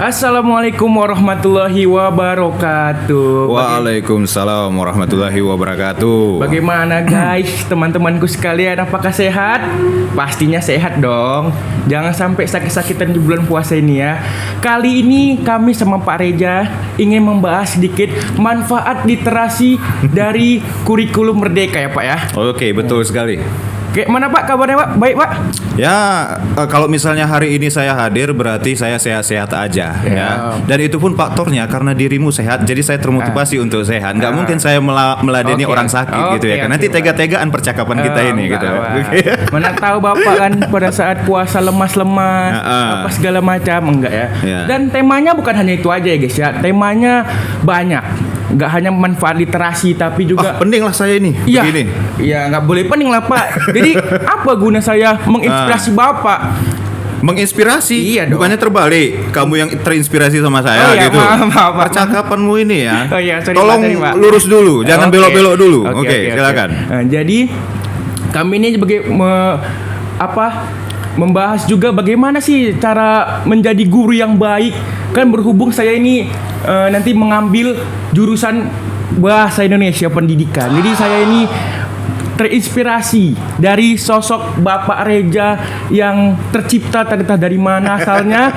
Assalamualaikum warahmatullahi wabarakatuh. Waalaikumsalam warahmatullahi wabarakatuh. Bagaimana guys, teman-temanku sekalian, apakah sehat? Pastinya sehat dong. Jangan sampai sakit-sakitan di bulan puasa ini ya. Kali ini kami sama Pak Reja ingin membahas sedikit manfaat literasi dari kurikulum Merdeka ya Pak ya. Oke, betul sekali. Oke, mana Pak kabarnya Pak? Baik Pak? Ya, kalau misalnya hari ini saya hadir berarti saya sehat-sehat aja ya. Dan itu pun faktornya karena dirimu sehat, jadi saya termotivasi untuk sehat. Nggak mungkin saya meladeni orang sakit gitu ya. Nanti tega-tegaan percakapan kita ini gitu. Mana tahu Bapak kan pada saat puasa lemas-lemas apa segala macam, enggak ya. Dan temanya bukan hanya itu aja ya guys ya. Temanya banyak. Nggak hanya manfaat literasi tapi juga penting lah saya ini begini. Iya, nggak boleh penting lah Pak. Jadi apa guna saya menginspirasi Bapak? Menginspirasi, iya dong. Bukannya terbalik. Kamu yang terinspirasi sama saya gitu. Maaf. Percakapanmu ini ya. Tolong lurus dulu, jangan belok-belok dulu. Oke, silakan. Jadi kami ini sebagai membahas juga bagaimana sih cara menjadi guru yang baik. Kan berhubung saya ini nanti mengambil jurusan bahasa Indonesia pendidikan. Jadi saya ini terinspirasi dari sosok Bapak Reja yang tercipta entah dari mana asalnya.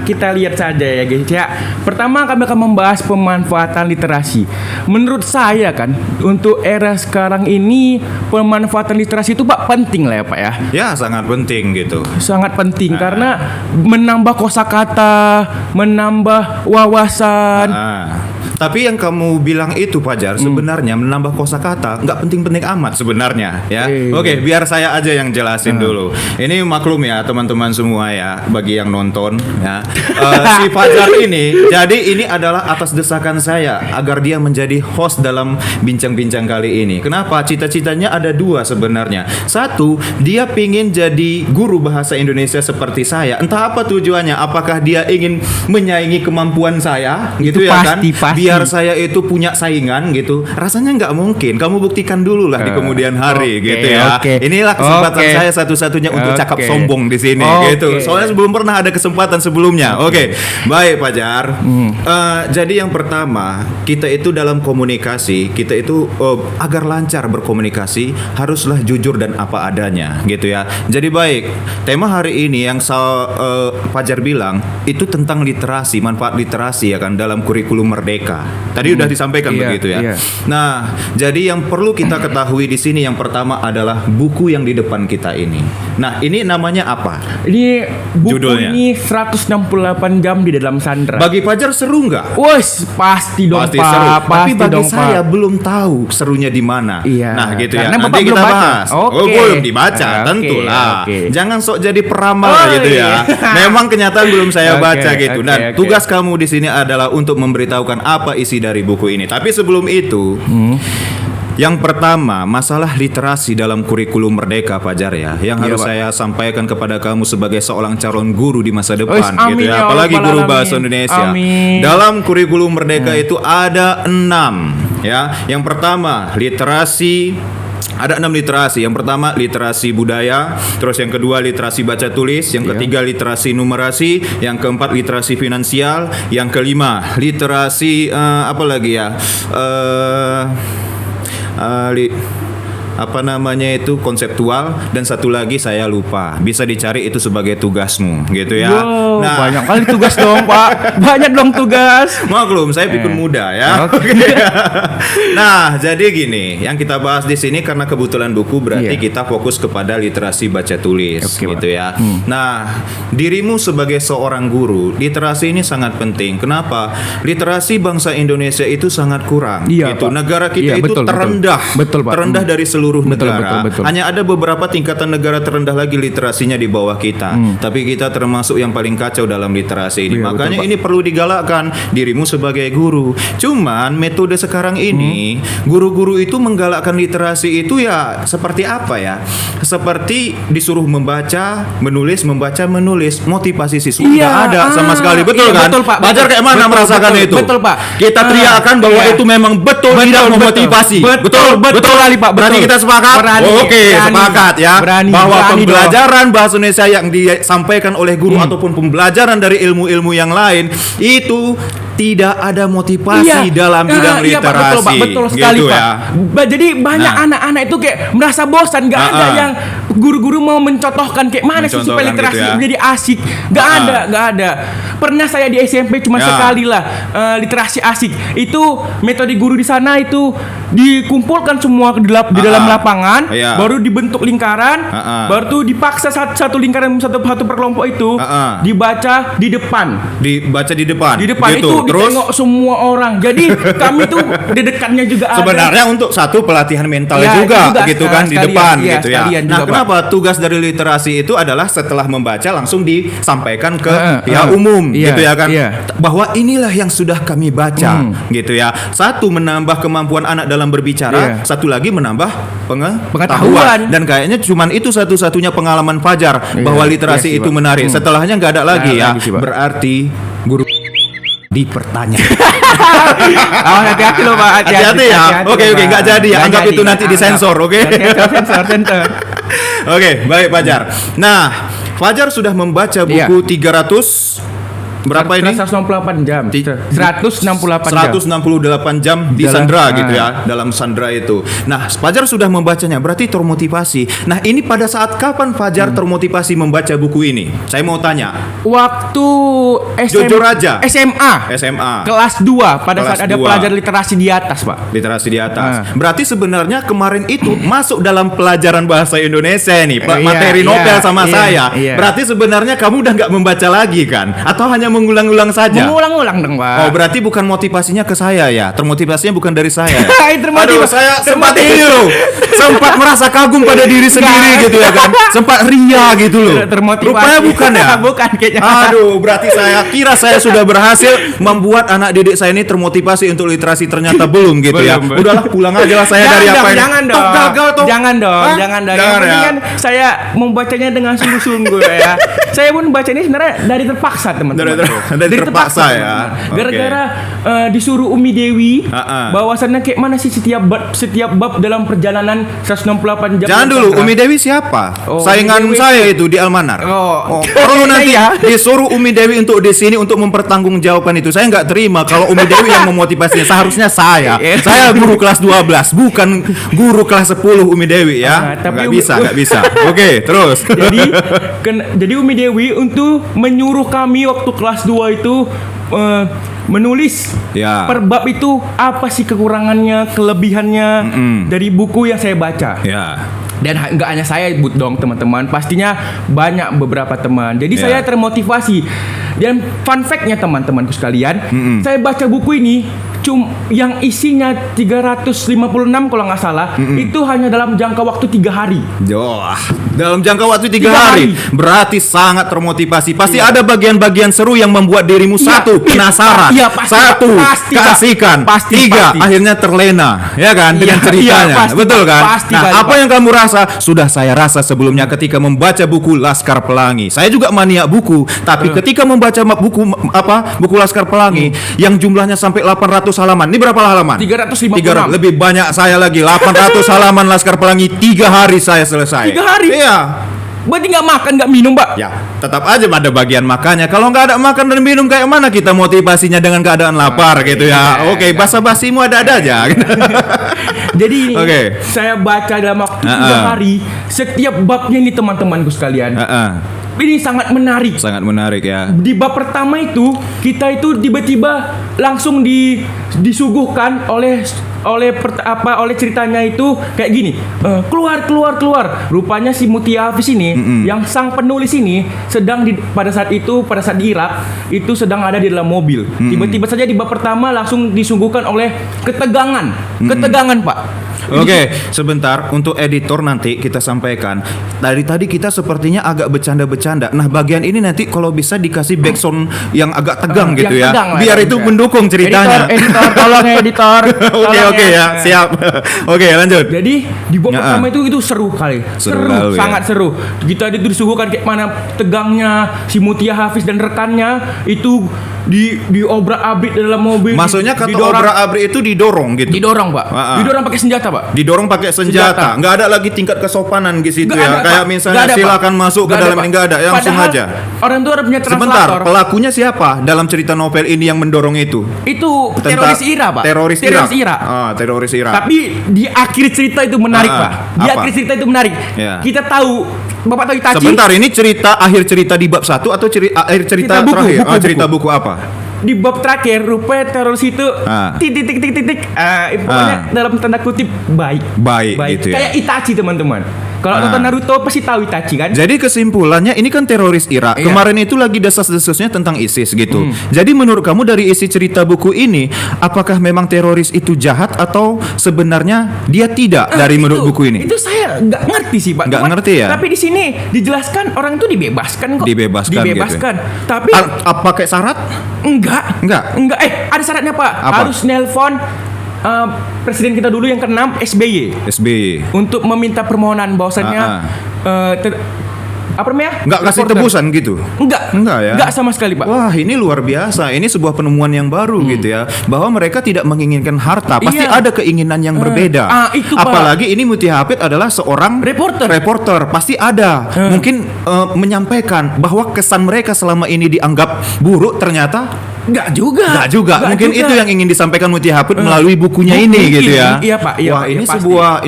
Kita lihat saja ya guys ya. Pertama kami akan membahas pemanfaatan literasi. Menurut saya kan untuk era sekarang ini pemanfaatan literasi itu Pak penting lah ya Pak ya. Ya sangat penting gitu. Sangat penting karena menambah kosakata, menambah wawasan. Tapi yang kamu bilang itu Fajar sebenarnya menambah kosakata nggak penting-penting amat sebenarnya ya. Oke, biar saya aja yang jelasin dulu. Ini maklum ya teman-teman semua ya, bagi yang nonton ya. Si Fajar ini, jadi ini adalah atas desakan saya agar dia menjadi host dalam bincang-bincang kali ini. Kenapa? Cita-citanya ada dua sebenarnya. Satu, dia pingin jadi guru bahasa Indonesia seperti saya. Entah apa tujuannya, apakah dia ingin menyaingi kemampuan saya gitu itu ya pasti, kan? Pasti. Biar saya itu punya saingan gitu. Rasanya nggak mungkin. Kamu buktikan dulu lah di kemudian hari gitu ya. Inilah kesempatan saya satu-satunya untuk cakap sombong di sini gitu. Soalnya belum pernah ada kesempatan sebelumnya. Baik Fajar. Jadi yang pertama, kita itu dalam komunikasi, kita itu agar lancar berkomunikasi haruslah jujur dan apa adanya gitu ya. Jadi baik, tema hari ini yang Fajar bilang itu tentang literasi, manfaat literasi ya kan dalam kurikulum Merdeka. Tadi udah disampaikan begitu ya. Nah, jadi yang perlu kita ketahui di sini yang pertama adalah buku yang di depan kita ini. Nah, ini namanya apa? Ini buku judulnya. Ini 168 jam di dalam Sandra. Bagi Fajar seru nggak? Wes, pasti dong Pak. Seru. Tapi bagi dong, saya belum tahu serunya di mana. Nah, gitu ya. Nanti Bapak kita bahas. Belum dibaca, tentulah. Jangan sok jadi peramal gitu ya. Memang kenyataan belum saya baca gitu. Dan tugas kamu di sini adalah untuk memberitahukan apa isi dari buku ini. Tapi sebelum itu, yang pertama, masalah literasi dalam kurikulum Merdeka Fajar ya, yang harus saya sampaikan kepada kamu sebagai seorang calon guru di masa depan gitu ya, apalagi guru bahasa Indonesia. Dalam kurikulum Merdeka itu ada 6 ya. Yang pertama, literasi. Ada 6 literasi. Yang pertama literasi budaya, terus yang kedua literasi baca tulis, yang ketiga literasi numerasi, yang keempat literasi finansial, yang kelima literasi apa lagi ya? Konseptual, dan satu lagi saya lupa. Bisa dicari itu sebagai tugasmu gitu ya. Nah, banyak kali tugas dong Pak. Banyak dong tugas. Maklum saya pikun muda ya. Nah, jadi gini, yang kita bahas di sini karena kebetulan buku berarti kita fokus kepada literasi baca tulis gitu ya. Nah, dirimu sebagai seorang guru, literasi ini sangat penting. Kenapa? Literasi bangsa Indonesia itu sangat kurang gitu. Pak. Negara kita itu terendah. Betul, Pak. Terendah dari seluruh negara. Betul. Hanya ada beberapa tingkatan negara terendah lagi literasinya di bawah kita. Tapi kita termasuk yang paling kacau dalam literasi ini. Makanya ini perlu digalakkan dirimu sebagai guru. Cuman metode sekarang ini guru-guru itu menggalakkan literasi itu ya seperti apa ya? Seperti disuruh membaca, menulis, motivasi siswa nggak ada sama sekali. Betul kan? Betul, Pak. Fajar kayak mana merasakan itu? Betul Pak. Kita teriakan bahwa itu memang betul tidak memotivasi. Betul kali Pak. Berarti kita sepakat? Oke, sepakat ya. Bahwa pembelajaran bahasa Indonesia yang disampaikan oleh guru ataupun pembelajaran dari ilmu-ilmu yang lain itu tidak ada motivasi dalam bidang literasi. Pak, betul sekali, gitu Pak. Ya. Jadi banyak anak-anak itu kayak merasa bosan, nggak ada yang guru-guru mau mencontohkan kayak mana sih supaya literasi gitu menjadi asik. Nggak ada. Pernah saya di SMP cuma sekali lah literasi asik. Itu metode guru di sana itu dikumpulkan semua di dalam lapangan, baru dibentuk lingkaran, baru tuh dipaksa satu lingkaran satu per kelompok itu dibaca di depan. Dibaca di depan. Di depan gitu. itu Terus ditengok semua orang. Jadi kami tuh di dekatnya juga ada. Sebenarnya untuk satu pelatihan mental juga gitu kan di depan gitu ya. Nah, kenapa tugas dari literasi itu adalah setelah membaca langsung disampaikan ke pihak umum gitu ya kan. Bahwa inilah yang sudah kami baca gitu ya. Satu, menambah kemampuan anak dalam berbicara, satu lagi menambah pengetahuan. Dan kayaknya cuman itu satu-satunya pengalaman Fajar bahwa literasi itu menarik. Setelahnya nggak ada lagi ya. Berarti guru dipertanyakan. Hati-hati loh Pak. Hati-hati ya. Oke, nggak jadi ya. Anggap itu nanti disensor, oke? Sensor. Oke, baik Fajar. Nah, Fajar sudah membaca buku 300 berapa ini? 168 jam. 168 jam di Sandra gitu ya, dalam Sandra itu. Nah, Fajar sudah membacanya, berarti termotivasi. Nah, ini pada saat kapan Fajar termotivasi membaca buku ini? Saya mau tanya. Waktu Jujur aja. SMA. Kelas 2 pada Kelas saat ada 2. pelajaran literasi di atas, Pak. Literasi di atas. Berarti sebenarnya kemarin itu masuk dalam pelajaran bahasa Indonesia nih, materi novel sama saya. Berarti sebenarnya kamu udah nggak membaca lagi kan? Atau hanya mengulang-ulang saja? Mengulang-ulang dong, Pak. Oh, berarti bukan motivasinya ke saya ya. Termotivasinya bukan dari saya. Aduh, saya sempat ini loh. Sempat merasa kagum pada diri sendiri gitu ya kan. Sempat ria gitu loh. Termotivasi. Rupanya bukan ya? Bukan kayaknya. Aduh, berarti saya kira saya sudah berhasil membuat anak didik saya ini termotivasi untuk literasi, ternyata belum gitu ya. Udahlah, pulang aja lah saya dari apa ini. Jangan dong. Jangan dong. Yang penting kan saya membacanya dengan sungguh-sungguh ya. Saya pun baca ini sebenarnya dari terpaksa, teman-teman. Dari terpaksa ya. Gara-gara disuruh Umi Dewi bahwasannya kayak mana sih setiap bab dalam perjalanan 168 jam. Jangan dulu, Umi Dewi siapa? Saingan saya itu di Almanar. Perlu nanti disuruh Umi Dewi untuk di sini untuk mempertanggungjawabkan itu. Saya nggak terima kalau Umi Dewi yang memotivasinya. Seharusnya saya. Saya guru kelas 12, bukan guru kelas 10 Umi Dewi ya. Nggak bisa. Oke, terus. Jadi Umi Dewi untuk menyuruh kami waktu kelas 2 itu menulis per bab itu apa sih kekurangannya, kelebihannya dari buku yang saya baca. Dan nggak hanya saya dong teman-teman, pastinya banyak beberapa teman. Jadi saya termotivasi. Dan fun fact-nya teman-temanku sekalian, saya baca buku ini yang isinya 356 kalau nggak salah, itu hanya dalam jangka waktu 3 hari. Dalam jangka waktu 3 hari. Berarti sangat termotivasi. Pasti ada bagian-bagian seru yang membuat dirimu satu, penasaran. Satu, keasikan. Tiga, akhirnya terlena. Ya kan, dengan ceritanya. Betul kan? Nah, apa yang kamu rasa? Sudah saya rasa sebelumnya ketika membaca buku Laskar Pelangi. Saya juga maniak buku, tapi ketika membaca buku Laskar Pelangi yang jumlahnya sampai 800 halaman. Ini berapa halaman? 356. Lebih banyak saya lagi. 800 halaman Laskar Pelangi. 3 hari saya selesai. 3 hari? Iya. Berarti nggak makan, nggak minum, Pak? Ya, tetap aja ada bagian makannya. Kalau nggak ada makan dan minum, kayak mana kita motivasinya dengan keadaan lapar gitu ya? Oke, basa-basimu ada-ada aja. Jadi saya baca dalam waktu 3 hari. Setiap babnya ini teman-temanku sekalian. Ini sangat menarik. Sangat menarik ya. Di bab pertama itu kita itu tiba-tiba langsung disuguhkan oleh ceritanya itu kayak gini. Keluar. Rupanya si Mutia Hafiz ini yang sang penulis ini sedang pada saat di Irak itu sedang ada di dalam mobil. Tiba-tiba saja di bab pertama langsung disuguhkan oleh ketegangan, Pak. Oke, sebentar untuk editor nanti kita sampaikan. Dari tadi kita sepertinya agak bercanda-bercanda bercanda. Nah, bagian ini nanti kalau bisa dikasih backsound yang agak tegang gitu yang ya. tegang lah, Biar ya, itu ya. mendukung ceritanya. Editor, tolong ya editor. Oke ya, siap. Oke, lanjut. Jadi di bab pertama itu seru kali. Seru kali, sangat seru. Kita disuguhkan kayak mana tegangnya si Mutia Hafiz dan rekannya itu di obrak-abrik dalam mobil. Maksudnya kata obrak-abrik itu didorong gitu. Didorong, Pak. Didorong pakai senjata, Pak. Didorong pakai senjata. Nggak ada lagi tingkat kesopanan di situ ya. Ada, kayak Pak. misalnya ada, silakan Pak. masuk ke dalam ini nggak ada, yang langsung Padahal aja. Orang itu ada punya translator. Sebentar, pelakunya siapa dalam cerita novel ini yang mendorong itu? Itu teroris IRA, Pak. Teroris IRA. Teroris IRA. Tapi di akhir cerita itu menarik, Pak. Di apa? akhir cerita itu menarik. Ya. Kita tahu Bapak tahu Itachi. Sebentar, ini akhir cerita di bab 1 atau akhir cerita buku, terakhir? buku. Cerita buku apa? Di bab terakhir rupanya teroris itu titik pokoknya dalam tanda kutip baik gitu ya. Kayak Itachi, teman-teman. Kalau nonton Naruto pasti tahu Itachi kan. Jadi kesimpulannya ini kan teroris Irak. Iya. Kemarin itu lagi desas-desusnya tentang ISIS gitu. Jadi menurut kamu dari isi cerita buku ini, apakah memang teroris itu jahat atau sebenarnya dia tidak dari menurut buku ini? Itu saya nggak ngerti sih, Pak. Nggak ngerti ya? Tapi di sini dijelaskan orang itu dibebaskan kok. Dibebaskan gitu. Tapi pakai syarat? Enggak. Ada syaratnya, Pak. Apa? Harus nelpon presiden kita dulu yang ke-6 SBY untuk meminta permohonan bahwasannya apa namanya? Nggak kasih tebusan gitu? Enggak ya? Enggak sama sekali, Pak. Wah, ini luar biasa. Ini sebuah penemuan yang baru gitu ya. Bahwa mereka tidak menginginkan harta. Pasti ada keinginan yang berbeda. Itu, Pak. Apalagi ini Mutia Hafid adalah seorang reporter. Pasti ada. Mungkin menyampaikan bahwa kesan mereka selama ini dianggap buruk, ternyata Enggak juga. Mungkin itu yang ingin disampaikan Mutia Hafid melalui bukunya ini gitu ya. Iya, Pak. Wah, ini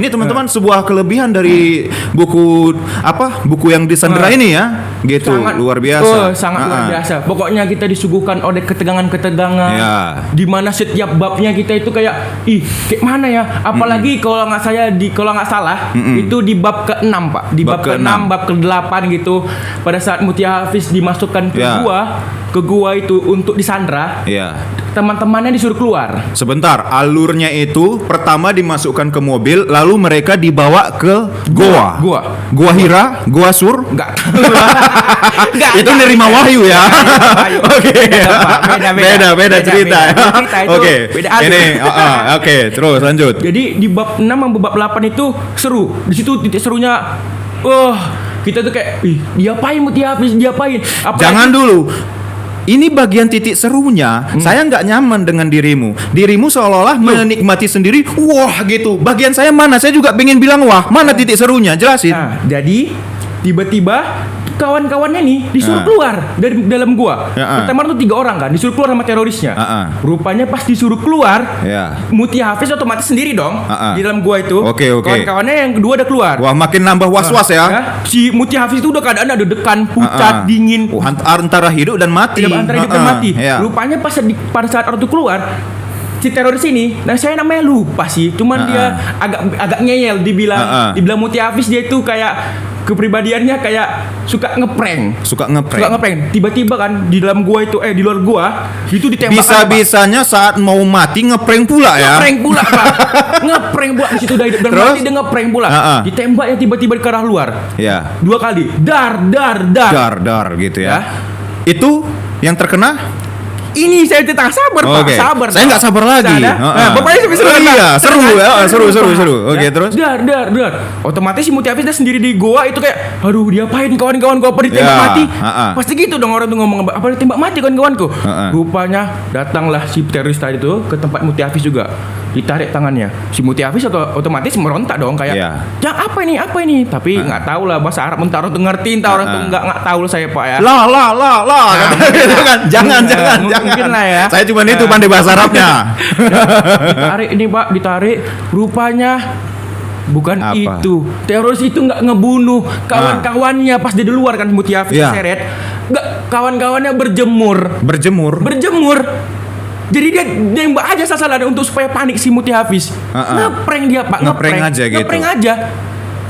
ini teman-teman sebuah kelebihan dari buku yang disandera ini ya. Gitu. Sangat luar biasa. Sangat luar biasa. Pokoknya kita disuguhkan oleh ketegangan-ketegangan. Ya. Di mana setiap babnya kita itu kayak kayak mana ya? Apalagi kalau nggak salah itu di bab ke-6, Pak. Di bab ke-6, bab ke-8 gitu. Pada saat Mutia Hafiz dimasukkan ke gua itu untuk disandra. Iya. Teman-temannya disuruh keluar. Sebentar, alurnya itu pertama dimasukkan ke mobil, lalu mereka dibawa ke goa. Goa Hira, Goa Sur. Enggak. Itu nerima wahyu ya. Oke. Beda cerita. Oke. Ini oke, terus lanjut. Jadi di bab 6 sama bab 8 itu seru. Di situ titik serunya kita tuh kayak diapain Mutia Hafiz, diapain? Jangan dulu. Ini bagian titik serunya. Saya nggak nyaman dengan dirimu. Dirimu seolah-olah menikmati sendiri. Wah gitu. Bagian saya mana? Saya juga pengen bilang wah. Mana titik serunya? Jelasin. Jadi tiba-tiba kawan-kawannya nih disuruh keluar dari dalam gua. Pertama tuh 3 orang kan disuruh keluar sama terorisnya. Rupanya pas disuruh keluar, Mutia Hafiz otomatis sendiri dong di dalam gua itu. Oke. Kawan-kawannya yang kedua udah keluar. Wah, makin nambah was-was ya. Si Mutia Hafiz itu udah keadaan ada dekan, pucat, dingin. Antara hidup dan mati. Antara hidup dan mati. Rupanya pada saat orang itu keluar, si teroris ini, saya namanya lupa sih, cuman dia agak ngeyel, dibilang Mutia Hafiz dia itu kayak kepribadiannya kayak suka ngeprank. Tiba-tiba kan di dalam gua itu di luar gua itu ditembak. Bisa-bisanya saat mau mati ngeprank pula ya. Ngeprank pula di situ udah hidup dan mati dia ngeprank pula. Ditembak ya tiba-tiba di arah luar. 2 kali. Dar gitu ya. Itu yang terkena. Ini saya tentang sabar, Pak. Sabar. Saya nggak sabar lagi. Bapaknya sampai seru. Iya, seru. Oke, terus. Dar. Otomatis si Mutia Hafiz sendiri di goa itu kayak, aduh, diapain kawan-kawan gua, apa ditembak mati? Pasti gitu dong orang tuh ngomong, apa ditembak mati kawan-kawanku? Rupanya datanglah si teroris tadi itu ke tempat Mutia Hafiz juga. Ditarik tangannya. Si Mutia Hafiz otomatis merontak dong kayak, "Ya apa ini? Tapi nggak tahu lah bahasa Arab, entar orang tuh ngerti, entar orang tuh nggak tahu saya, Pak ya." Lah. Gitu kan. Jangan. Mungkin lah ya. Saya cuma itu pandai bahasa Arabnya. Ditarik. Rupanya bukan apa? itu. Teroris itu nggak ngebunuh kawan-kawannya pas dia di luar kan Mutia Hafiz seret. Nggak, kawan-kawannya berjemur. Jadi dia nembak aja sasaran untuk supaya panik si Mutia Hafiz. Ngeprank dia, Pak. Ngeprank aja gitu. Ngeprank aja.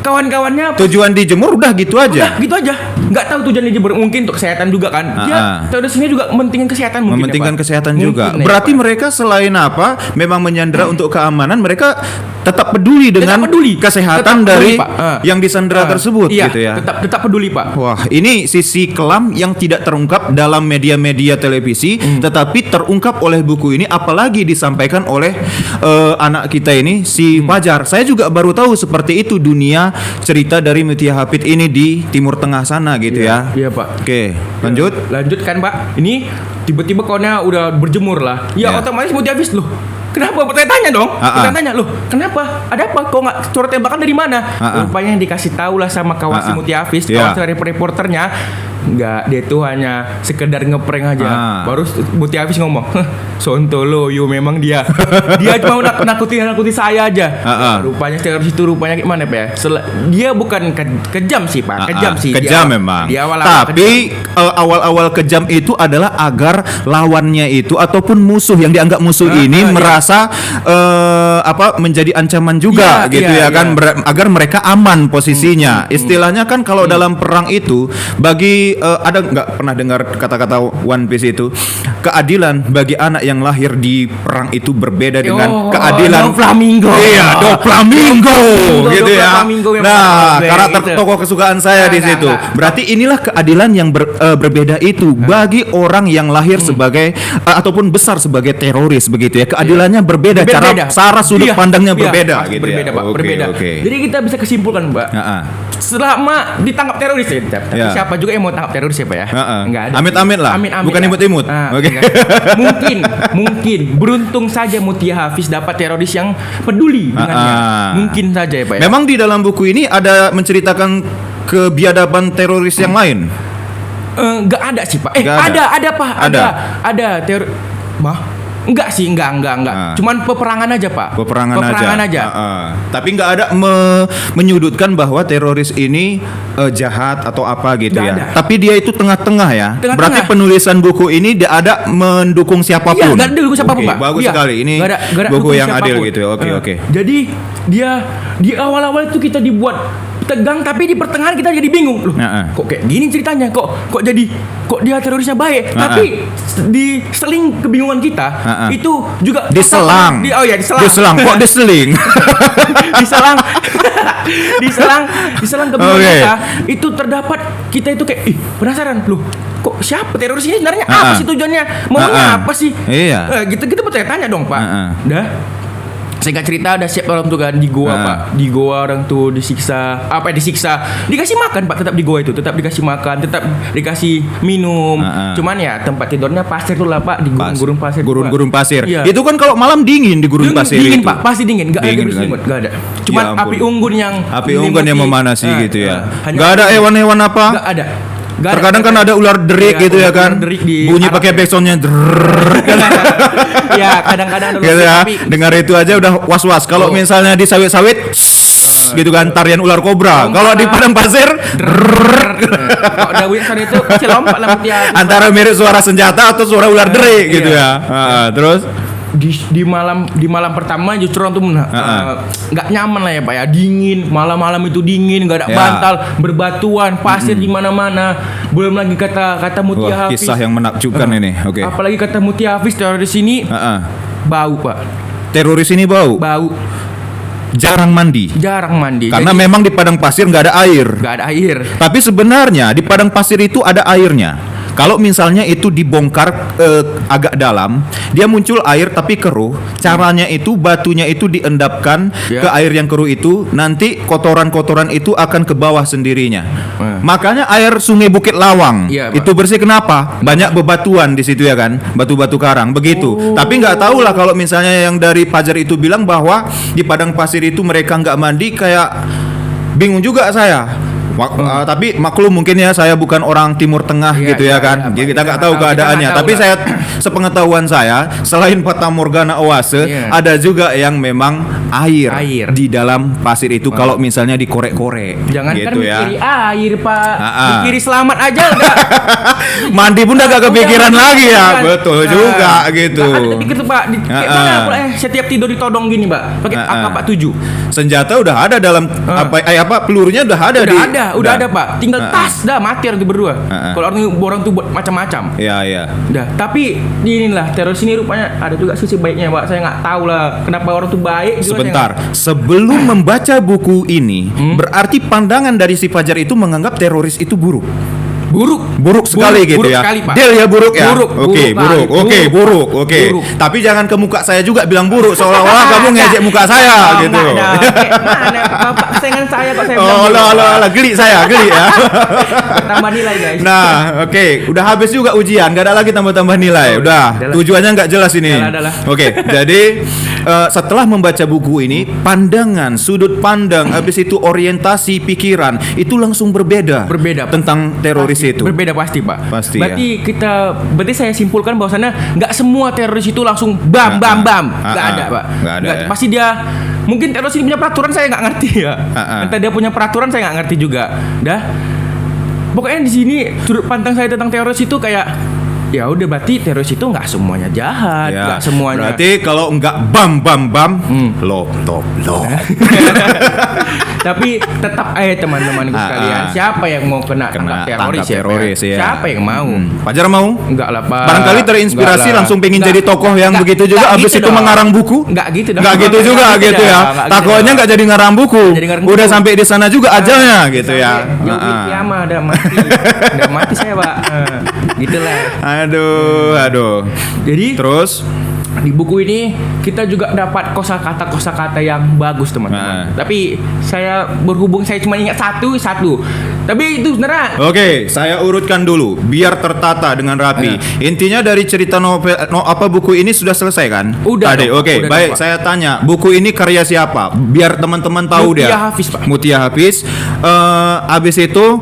kawan-kawannya tujuan dijemur udah gitu aja. udah gitu aja. Nggak tahu tujuan dijemur, mungkin untuk kesehatan juga kan. Dia terorisnya juga mementingkan kesehatan mungkin. Mementingkan ya, Pak? kesehatan Mungkin juga. ya, Berarti Pak. mereka selain apa? Memang menyandera untuk keamanan, mereka tetap peduli dengan kesehatan Tetap peduli, dari Pak. yang disandera tersebut iya, gitu ya. Tetap peduli, Pak. Wah, ini sisi kelam yang tidak terungkap dalam media-media televisi, tetapi terungkap oleh buku ini, apalagi disampaikan oleh anak kita ini, si Fajar. Saya juga baru tahu seperti itu dunia cerita dari Mutia Hafid ini di Timur Tengah sana gitu ya. Iya, Pak. Oke, lanjut. Lanjut kan, Pak. Ini tiba-tiba kawannya udah berjemur lah. Ya, otomatis Mutia Hafid loh. Kenapa? Bertanya loh. Bertanya loh. Kenapa? Ada apa? Kok nggak suara tembakan dari mana? Rupanya yang dikasih tahu lah sama kawan si Mutia Hafid, kawan reporternya. Enggak, dia tuh hanya sekedar ngeprank aja. Baru Mutia Hafid ngomong, Sontolo, yo memang dia cuma nakuti saya aja. Rupanya teroris itu rupanya gimana, Pak ya? Dia bukan kejam sih, Pak. Kejam sih. Kejam memang. Tapi awal-awal kejam itu adalah agar lawannya itu ataupun musuh yang dianggap musuh ini merasa menjadi ancaman juga kan. Agar mereka aman posisinya. Istilahnya kan kalau dalam perang itu bagi ada nggak pernah dengar kata-kata One Piece itu, keadilan bagi anak yang lahir di perang itu berbeda dengan keadilan Doflamingo. Iya, Doflamingo gitu ya. Nah, karakter gitu. tokoh kesukaan saya di situ. Berarti inilah keadilan yang berbeda itu bagi orang yang lahir sebagai ataupun besar sebagai teroris begitu ya. Keadilannya berbeda, cara sudut pandangnya berbeda gitu. Berbeda, Pak. Berbeda. Jadi kita bisa kesimpulkan, Pak. Selama ditangkap teroris ya, tapi siapa juga yang mau tangkap teroris ya, Pak ya? Enggak ada. Amit-amit lah. Bukan imut-imut. Mungkin beruntung saja Mutia Hafid dapat teroris yang peduli dengannya. Mungkin saja ya, Pak ya. Memang di dalam buku ini ada menceritakan kebiadaban teroris yang lain. Enggak ada sih, Pak. Ada, Pak. Ada Enggak sih, enggak. Cuman peperangan aja, Pak. Peperangan aja. Tapi enggak ada menyudutkan bahwa teroris ini jahat atau apa gitu ya. Ada. Tapi dia itu tengah-tengah ya. Berarti penulisan buku ini dia ada mendukung siapapun. Iya, enggak ada mendukung siapapun, Pak. Bagus sekali. Ini buku yang adil gitu. Oke. Jadi dia di awal-awal itu kita dibuat tegang, tapi di pertengahan kita jadi bingung loh. Kok kayak gini ceritanya? Kok dia terorisnya baik, tapi di seling kebingungan kita itu juga diselang. Diselang. Kok diseling? diselang kebingungan kita itu terdapat kita itu kayak penasaran loh. Kok siapa teroris ini sebenarnya? Apa sih tujuannya? Maunya apa sih? Iya. Kita bertanya dong, Pak. Dah. Singkat cerita ada siap orang tuh kan di goa, Pak. Di goa orang tuh disiksa. Dikasih makan, Pak, tetap di goa itu. Tetap dikasih makan, tetap dikasih minum. Cuman ya tempat tidurnya pasir tuh lah, Pak. Di gurun pasir. Gurun pasir. Iya. Itu kan kalau malam dingin di gurun pasir dingin, itu. Pak. Pasti dingin. Enggak ada selimut, enggak ada. Cuman Ya api unggun yang memanasi gitu ya. Enggak ada hewan-hewan apa? Enggak ada. Terkadang kan ada ular derik gitu ya kan. Bunyi pakai backsoundnya. Ya, kadang-kadang ada gitu ya. Dengar itu aja udah was-was. Kalau misalnya di sawit-sawit gitu kan, tarian ular kobra. Kalau di padang pasir kok Dawin sana itu kecil lompat lah antara mirip suara senjata atau suara ular derik gitu ya. Terus di malam pertama justru orang tuh nggak nyaman lah ya, Pak ya. Dingin, malam itu dingin, nggak ada bantal, berbatuan, pasir di mana-mana. Belum lagi kata Mutia Hafid. Kisah yang menakjubkan ini. Oke. Apalagi kata Mutia Hafid, teroris ini bau, Pak. Teroris ini bau. Jarang mandi. Karena memang di padang pasir nggak ada air. Tapi sebenarnya di padang pasir itu ada airnya. Kalau misalnya itu dibongkar agak dalam, dia muncul air tapi keruh. Caranya itu batunya itu diendapkan ke air yang keruh itu, nanti kotoran-kotoran itu akan ke bawah sendirinya. Makanya air Sungai Bukit Lawang itu bersih. Kenapa? Banyak bebatuan di situ ya kan, batu-batu karang begitu. Tapi nggak tahu lah kalau misalnya yang dari Fajar itu bilang bahwa di padang pasir itu mereka nggak mandi, kayak bingung juga saya. Tapi maklum mungkin ya saya bukan orang Timur Tengah gitu ya kan. Jadi kita nggak tahu keadaannya. Tapi saya sepengetahuan saya selain Fata Morgana Oase ada juga yang memang air di dalam pasir itu kalau misalnya dikorek-korek. Jangan gitu kan mikiri air Pak, mikiri selamat aja udah. Mandi pun udah gak kepikiran lagi ya. Betul juga gitu. Ada pikir tuh Pak, setiap tidur ditodong gini Pak, pakai AK-47. Senjata udah ada dalam pelurunya udah ada. Udah ada Pak. Tinggal tas dah mati orang tuh berdua. Kalau orang tuh buat macam-macam. Iya. Dah, tapi inilah teroris ini rupanya ada juga sisi baiknya Pak. Saya nggak tahu lah kenapa orang tuh baik. Sebentar, sebelum membaca buku ini, berarti pandangan dari si Fajar itu menganggap teroris itu buruk. Buruk sekali gitu ya. Del ya buruk ya. Buruk. Tapi jangan ke muka saya juga bilang buruk seolah-olah kamu ngejek muka saya gitu. Mana Bapak kesayangan saya kok saya bilang. Geli saya ya. Tambah nilai guys. Nah, udah habis juga ujian, gak ada lagi tambah-tambah nilai. Udah, tujuannya nggak jelas ini. Jadi setelah membaca buku ini, pandangan, sudut pandang, habis itu orientasi pikiran itu langsung berbeda tentang teroris itu. Berbeda pasti Pak. Berarti saya simpulkan bahwasannya nggak semua teroris itu langsung bam. Nggak ada Pak. Nggak ada. Ya. Pasti dia mungkin teroris ini punya peraturan saya nggak ngerti ya. Entah dia punya peraturan saya nggak ngerti juga. Pokoknya di sini sudut pandang saya tentang teroris itu kayak ya udah berarti teroris itu nggak semuanya jahat, nggak semuanya. Berarti kalau nggak bam, lop. Tapi tetap teman-temanku sekalian, siapa yang mau kena tangkap teroris ya? Siapa yang mau? Fajar mau? Enggak lah Pak. Barangkali terinspirasi langsung pengen jadi tokoh yang begitu juga, abis itu mengarang buku? Enggak gitu dong. Enggak gitu juga gitu ya. Takutnya nggak jadi ngarang buku. Udah sampai di sana juga ajalnya gitu ya. Kiamah udah mati saya Pak. Gitulah. Aduh. Jadi terus di buku ini kita juga dapat kosakata yang bagus teman-teman. Tapi saya berhubung saya cuma ingat satu. Tapi itu beneran. Saya urutkan dulu biar tertata dengan rapi. Intinya dari cerita novel buku ini sudah selesai kan? Udah. Baik. Saya tanya, buku ini karya siapa? Biar teman-teman tahu Mutia Hafiz. Habis itu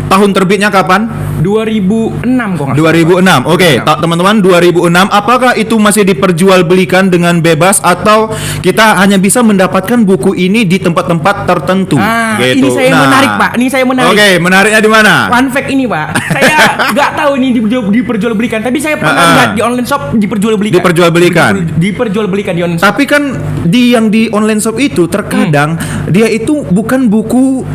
tahun terbitnya kapan? 2006 kok. 2006. Teman-teman 2006 apakah itu masih diperjualbelikan dengan bebas atau kita hanya bisa mendapatkan buku ini di tempat-tempat tertentu? Gitu. Ini saya menarik, Pak. Menariknya di mana? Fun fact ini, Pak. Saya nggak tahu ini diperjualbelikan, tapi saya pernah lihat di online shop diperjualbelikan di online shop. Tapi kan yang di online shop itu terkadang dia itu bukan buku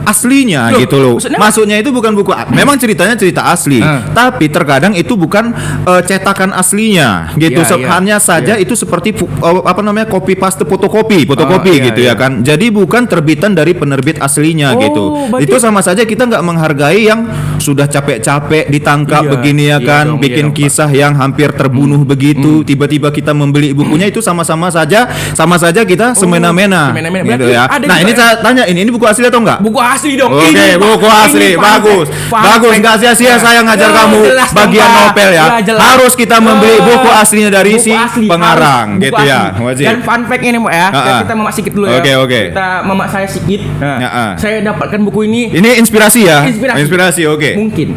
aslinya gitu loh. Maksudnya itu bukan buku. Memang ceritanya cerita asli, tapi terkadang itu bukan cetakan aslinya gitu. Hanya saja itu seperti copy paste fotokopi gitu ya kan. Jadi bukan terbitan dari penerbit aslinya gitu. Itu sama saja kita nggak menghargai yang sudah capek-capek ditangkap begini ya kan, bikin kisah yang hampir terbunuh begitu. Tiba-tiba kita membeli bukunya itu sama saja kita semena-mena gitu ya. Nah ini saya tanya, ini buku asli atau enggak? Buku asli dong. Buku asli, bagus. Nggak sia-sia saya ngajar kamu bagian novel ya. Harus kita membeli buku aslinya dari si pengarang gitu ya. Dan fun fact ini Mbak ya, kita mamak sedikit dulu ya. Kita mamak saya sedikit. Saya dapatkan buku ini. Ini inspirasi ya? Inspirasi. Mungkin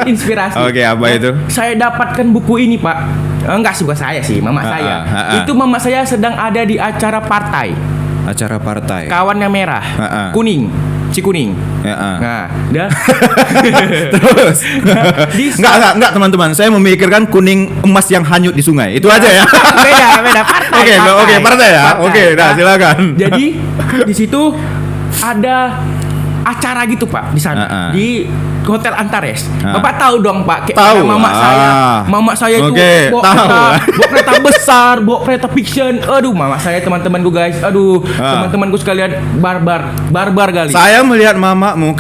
inspirasi. Apa itu? Saya dapatkan buku ini Pak. Enggak sih bukan saya sih, mama saya. Itu mama saya sedang ada di acara partai. Kawannya merah, kuning. Nah, dah. Terus. Enggak teman-teman. Saya memikirkan kuning emas yang hanyut di sungai. Itu aja ya. Beda partai. Partai ya. Silakan. Jadi di situ ada acara gitu Pak di sana di Hotel Antares. Bapak tahu dong Pak, tahu. Mama saya itu bawa kereta besar, bawa kereta fiction. Aduh, mama saya teman-temanku guys. Teman-temanku sekalian barbar kali. Saya melihat mamamu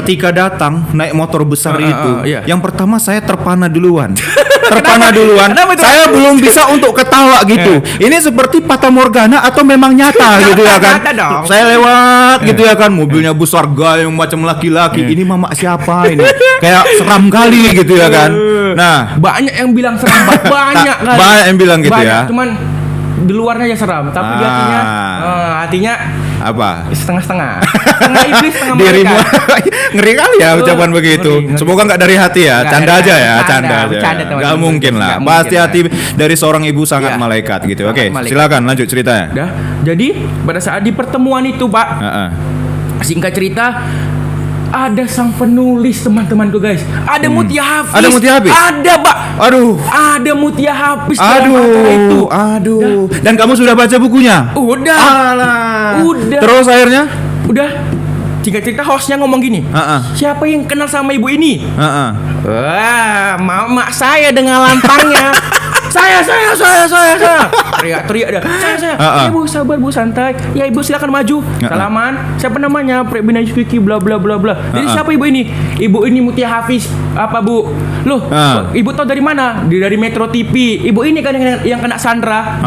ketika datang naik motor besar itu. Yang pertama saya terpana duluan. Saya belum bisa untuk ketawa gitu. Ini seperti Fata Morgana atau memang nyata gitu ya kan. Saya lewat gitu ya kan, mobilnya besar gayung macam laki-laki. Ini mama siapa ini? Kayak seram kali gitu ya kan. Nah, banyak yang bilang seram, banyak yang bilang gitu ya. Cuman Di luarnya ya seram, tapi di hatinya apa? Setengah-setengah. Setengah iblis, setengah Dirimu malaikat. ngeri kali ya ucapan begitu. Ngeri. Semoga nggak dari hati ya, Nggak canda dari aja hati. ya, canda aja. Bercanda, teman-teman. Nggak mungkin lah. Nggak Pasti mungkin, hati dari seorang ibu sangat Iya. malaikat gitu. Oke, Sangat malaikat. silakan lanjut ceritanya. Dah. Jadi pada saat di pertemuan itu, Pak, Heeh. singkat cerita, ada sang penulis, teman-temanku guys. Ada Mutia Hafiz. Ada Mutia Hafiz? Ada, Pak. Aduh. Ada Mutia Hafiz dalam acara itu. Aduh. Dan kamu sudah baca bukunya? Udah. Alah. Udah. Terus akhirnya? Udah. Singkat cerita hostnya ngomong gini. Heeh. Siapa yang kenal sama ibu ini? Heeh. Wah, mama saya dengan lantangnya. saya. Teriak dah. Saya. Ibu sabar, Bu, santai. Ya, Ibu silakan maju. Salaman. Siapa namanya? Prebina Yusuki bla bla bla bla. Jadi siapa ibu ini? Ibu ini Mutia Hafiz. Apa, Bu? Loh, Ibu tahu dari mana? Dari Metro TV. Ibu ini kan yang kena Sandra.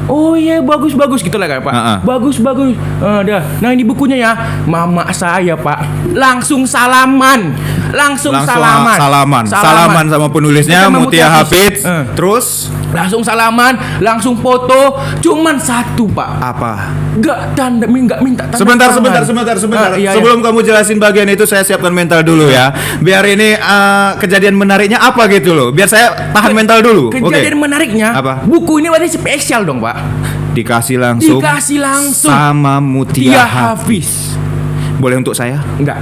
Oh iya, bagus gitu lah kan, Pak. Bagus. Dah. Nah, ini bukunya ya. Mama saya, Pak. Langsung salaman Salaman sama penulisnya Sama Mutia Hafiz. Hafiz. Terus langsung salaman, langsung foto. Cuman satu, Pak. apa? Nggak minta tanda Sebentar. tangan. Iya. Sebelum kamu jelasin bagian itu, saya siapkan mental dulu ya. Biar ini kejadian menariknya apa gitu loh. Biar saya tahan mental dulu. Kejadian menariknya, Apa? buku ini berarti spesial dong, Pak. Dikasih langsung sama Mutia Hafiz. Boleh untuk saya? Enggak.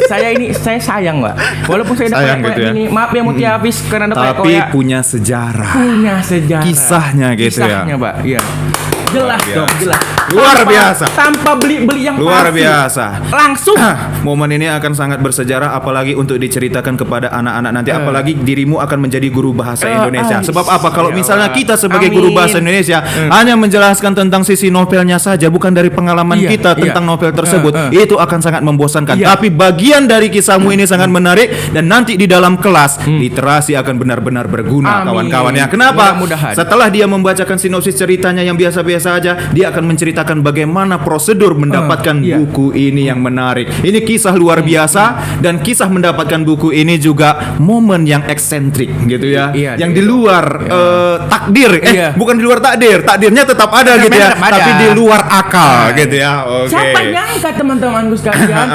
saya sayang, Mbak. Walaupun saya Sayang dapat gitu ya. ini, maaf ya Mutia Hafiz karena dapat Tapi punya sejarah. Kisahnya gitu ya. Kisahnya, Pak. Iya. Jelas dong, jelas. Luar biasa. Tanpa beli yang Luar palsu. biasa. Langsung. Momen ini akan sangat bersejarah, apalagi untuk diceritakan kepada anak-anak nanti. Apalagi dirimu akan menjadi guru bahasa Indonesia. Sebab apa? Kalau Ya misalnya Allah. kita sebagai Amin. guru bahasa Indonesia hanya menjelaskan tentang sisi novelnya saja, bukan dari pengalaman Iya, kita iya. tentang novel tersebut, itu akan sangat membosankan. Iya. Tapi bagian dari kisahmu ini sangat menarik, dan nanti di dalam kelas literasi akan benar-benar berguna, Amin. kawan-kawannya. Kenapa? Mudah-mudahan. Setelah dia membacakan sinopsis ceritanya yang biasa-biasa aja, dia akan menceritakan bagaimana prosedur mendapatkan iya. buku ini yang menarik. Ini kisah luar biasa, dan kisah mendapatkan buku ini juga momen yang eksentrik gitu ya. Iya, yang iya. di luar takdir. Iya. Bukan di luar takdir. Takdirnya tetap ada gitu ya, tetap ada. tapi di luar akal gitu ya. Oke. Siapa nyangka teman-temanku sekalian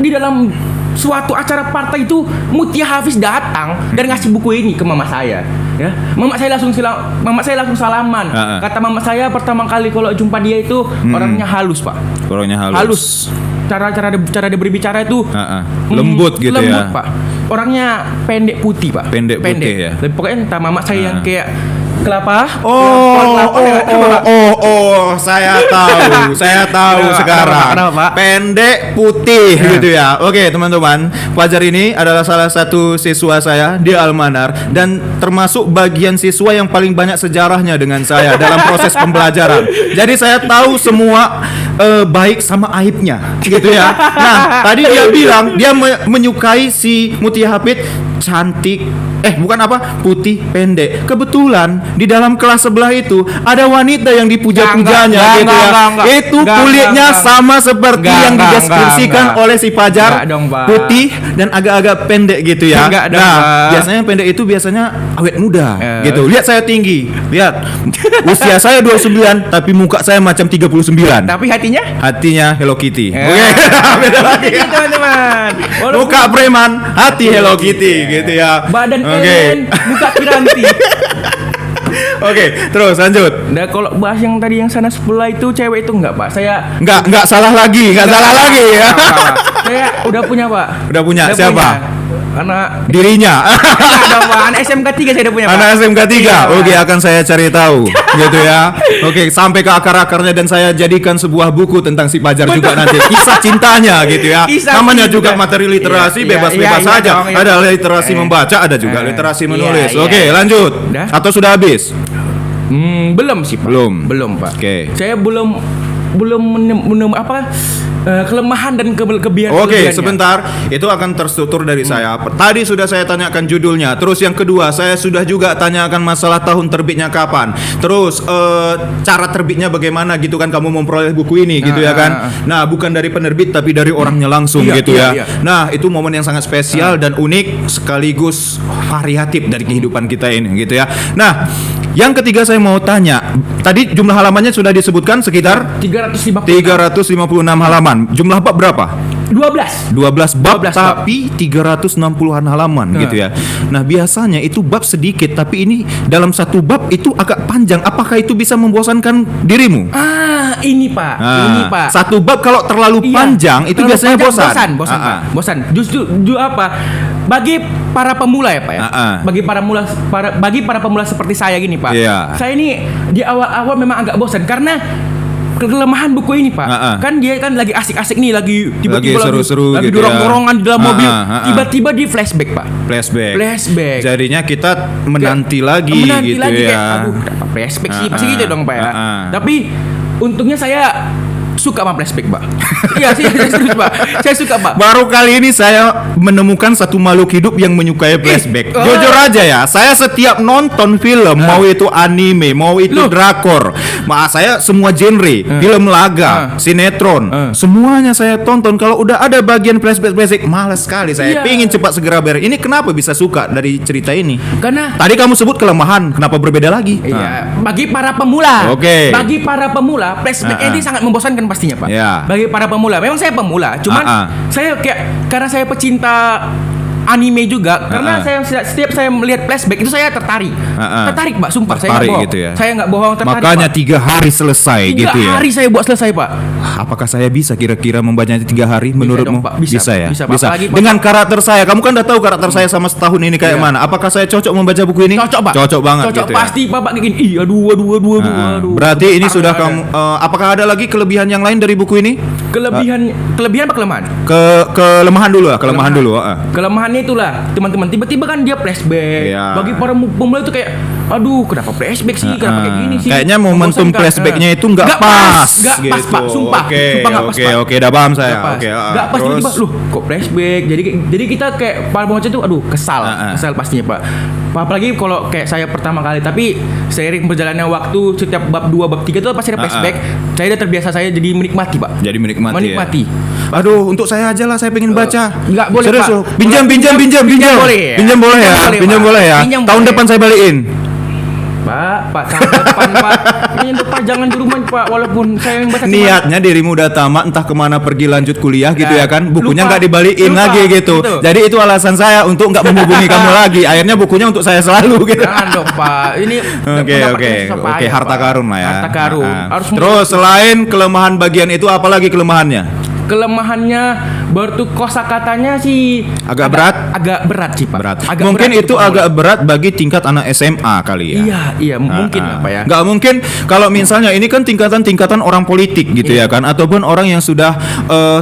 di dalam suatu acara partai itu Mutia Hafiz datang dan ngasih buku ini ke mama saya. Ya, mama saya langsung salaman. Kata mama saya pertama kali kalau jumpa dia itu orangnya halus, Pak. Orangnya halus. Cara dia berbicara itu lembut gitu lembut, ya. Pak. Orangnya pendek putih, Pak. Pendek putih ya. Pokoknya entah mama saya yang kayak kelapa. Saya tahu sekarang. Kenapa, Pak? Pendek putih gitu ya. Oke, teman-teman, Fajar ini adalah salah satu siswa saya di Almanar, dan termasuk bagian siswa yang paling banyak sejarahnya dengan saya dalam proses pembelajaran. Jadi saya tahu semua baik sama aibnya gitu ya. Nah, tadi dia bilang dia menyukai si Mutia Hafiz cantik, bukan apa, putih, pendek. Kebetulan di dalam kelas sebelah itu ada wanita yang dipuja-pujanya gitu ya. Itu kulitnya sama seperti yang dideskripsikan oleh si Fajar, putih dan agak-agak pendek gitu ya. Biasanya pendek itu biasanya awet muda gitu. Lihat saya tinggi, lihat usia saya 29 tapi muka saya macam 39. Tapi hatinya Hello Kitty. Oke. Beda lagi teman-teman. Muka preman, hati Hello Kitty gitu ya. Badan keren, muka Kiranti. Oke, terus lanjut. Nah, kalau bahas yang tadi yang sana sebelah itu cewek itu enggak, Pak. Saya enggak salah lagi ya. Saya udah punya, Pak. Udah punya siapa? Anak dirinya. Anak SMK 3 saya udah punya, Pak. Anak SMK 3. Oke, akan saya cari tahu gitu ya. Oke, sampai ke akar-akarnya dan saya jadikan sebuah buku tentang si Fajar juga nanti. Kisah cintanya gitu ya. Namanya juga materi literasi, bebas-bebas saja. Ada literasi membaca, ada juga literasi menulis. Oke, lanjut. Atau sudah habis? Belum sih, Pak. Belum, Pak. Oke. Saya belum kelemahan dan kelebihan. Oke, sebentar. Itu akan terstruktur dari saya. Tadi sudah saya tanyakan judulnya. Terus yang kedua, saya sudah juga tanyakan masalah tahun terbitnya kapan. Terus cara terbitnya bagaimana gitu kan, kamu memperoleh buku ini gitu ya kan. Nah, bukan dari penerbit tapi dari orangnya langsung gitu ya. Nah, itu momen yang sangat spesial dan unik sekaligus variatif dari kehidupan kita ini gitu ya. Nah, Yang ketiga saya mau tanya, tadi jumlah halamannya sudah disebutkan sekitar 356 halaman. Jumlah bab berapa? 12 bab 12 bab. tapi 360-an halaman gitu ya. Nah, biasanya itu bab sedikit tapi ini dalam satu bab itu agak panjang. Apakah itu bisa membosankan dirimu? Ini Pak. Satu bab kalau terlalu panjang itu terlalu biasanya panjang, bosan. Pak. Bosan. Justru apa? Bagi para pemula ya, Pak ya. Bagi para pemula seperti saya gini, Pak. Iya. Saya ini di awal-awal memang agak bosan karena kelemahan buku ini, Pak. Kan dia kan lagi asik-asik nih, lagi tiba-tiba seru-seru lagi gitu dorong-dorongan di dalam mobil, tiba-tiba di flashback, Pak. Flashback. Jadinya kita menanti lagi gitu kayak, ya. aduh, kenapa flashback sih? Pasti gitu dong, Pak ya. Tapi untungnya saya suka sama flashback, Pak. Iya sih, serius, Pak. Saya suka, Pak. Baru kali ini saya menemukan satu makhluk hidup yang menyukai flashback. Jujur aja ya, saya setiap nonton film, mau itu anime, mau itu drakor, saya semua genre, film laga, sinetron, semuanya saya tonton. Kalau udah ada bagian flashback, malas sekali saya. Pingin cepat segera beres. Ini kenapa bisa suka dari cerita ini? Karena tadi kamu sebut kelemahan, kenapa berbeda lagi? Iya, bagi para pemula. Oke. Bagi para pemula, flashback ini sangat membosankan pastinya, Pak. Bagi para pemula, memang saya pemula, cuman saya karena saya pecinta anime juga, karena setiap saya melihat flashback itu saya tertarik, Pak, sumpah saya nggak bohong, gitu ya. Saya nggak bohong, tertarik. Makanya Pak. 3 hari selesai 3 gitu ya. hari saya buat selesai, Pak. Apakah saya bisa kira-kira membacanya 3 hari menurutmu? Dong, Pak. Bisa ya. Pak. Bisa. Apalagi, Pak, dengan karakter saya, kamu kan udah tahu karakter saya sama setahun ini kayak mana. Apakah saya cocok membaca buku ini? Cocok, Pak. Cocok banget Cocok, gitu pasti ya. Bapak kayak gini. Aduh. Berarti ini sudah kamu apakah ada lagi kelebihan yang lain dari buku ini? Kelebihan apa kelemahan? Kelemahan dulu lah, Kelemahannya itulah, teman-teman, tiba-tiba kan dia flashback. Bagi para pemula itu kayak, aduh, kenapa flashback sih? Kenapa kayak gini sih? Kayaknya momentum flashbacknya itu nggak pas. Nggak pas, Pak. Sumpah nggak pas, Pak. Oke, udah paham saya. Nggak pas, tiba-tiba, loh, kok flashback? Jadi kita kayak para pembaca itu, aduh, kesal pastinya, Pak. Apalagi kalau kayak saya pertama kali, tapi seiring berjalannya waktu, setiap bab 2, bab 3 itu pasti ada flashback. Saya udah terbiasa, saya jadi menikmati, Pak. Jadi menikmati. Ya? Aduh, untuk saya aja lah, saya pengen baca. Nggak boleh, serius, Pak. Pinjam boleh ya. Pinjam boleh ya. Tahun depan saya balikin. Pak, tahun depan, Pak. Ini untuk Pak, jangan di rumah, Pak. Walaupun saya yang baca. Niatnya dirimu udah tamat, entah kemana pergi lanjut kuliah gitu ya kan. Bukunya nggak dibalikin lupa, lagi gitu. Jadi itu alasan saya untuk nggak menghubungi kamu lagi. Akhirnya bukunya untuk saya selalu gitu. Jangan dong, Pak. Ini Oke, harta karun lah ya. Harta karun. Harus terus selain kelemahan bagian itu, apalagi kelemahannya? Kelemahannya berarti kosakatanya sih agak berat sih, Pak. Mungkin berat itu agak berat bagi tingkat anak SMA kali ya. Iya, mungkin apa ya. Nggak mungkin kalau misalnya ini kan tingkatan orang politik gitu ya kan, ataupun orang yang sudah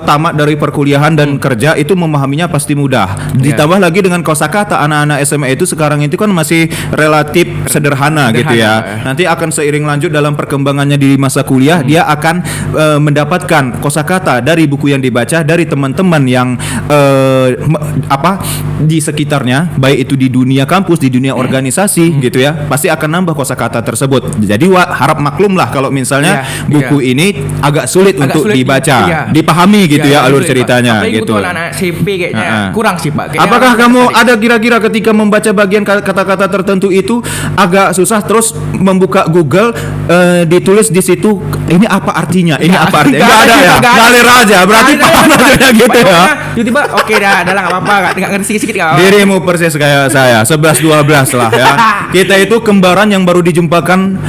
tamat dari perkuliahan dan kerja, itu memahaminya pasti mudah. Ditambah lagi dengan kosakata, anak-anak SMA itu sekarang itu kan masih relatif sederhana gitu ya. Nanti akan seiring lanjut dalam perkembangannya di masa kuliah, dia akan mendapatkan kosakata dari buku yang dibaca, dari teman-teman yang di sekitarnya, baik itu di dunia kampus, di dunia organisasi gitu ya, pasti akan nambah kosakata tersebut. Jadi harap maklum lah kalau misalnya buku ini agak sulit untuk dibaca, dipahami gitu ya alur ceritanya gitu. Anak SMP kayaknya kurang sih, Pak. Apakah kamu ada kira-kira ketika membaca bagian kata-kata tertentu itu agak susah, terus membuka Google, ditulis di situ ini apa artinya? Ini apa artinya? Enggak ada ya. Ngalir aja. Berarti paham aja gitu ya. Tiba-tiba oke dah lah, enggak apa-apa, enggak ngerti sedikit enggak apa-apa. Dirimu persis kayak saya, 11-12 lah ya. Kita itu kembaran yang baru dijumpakan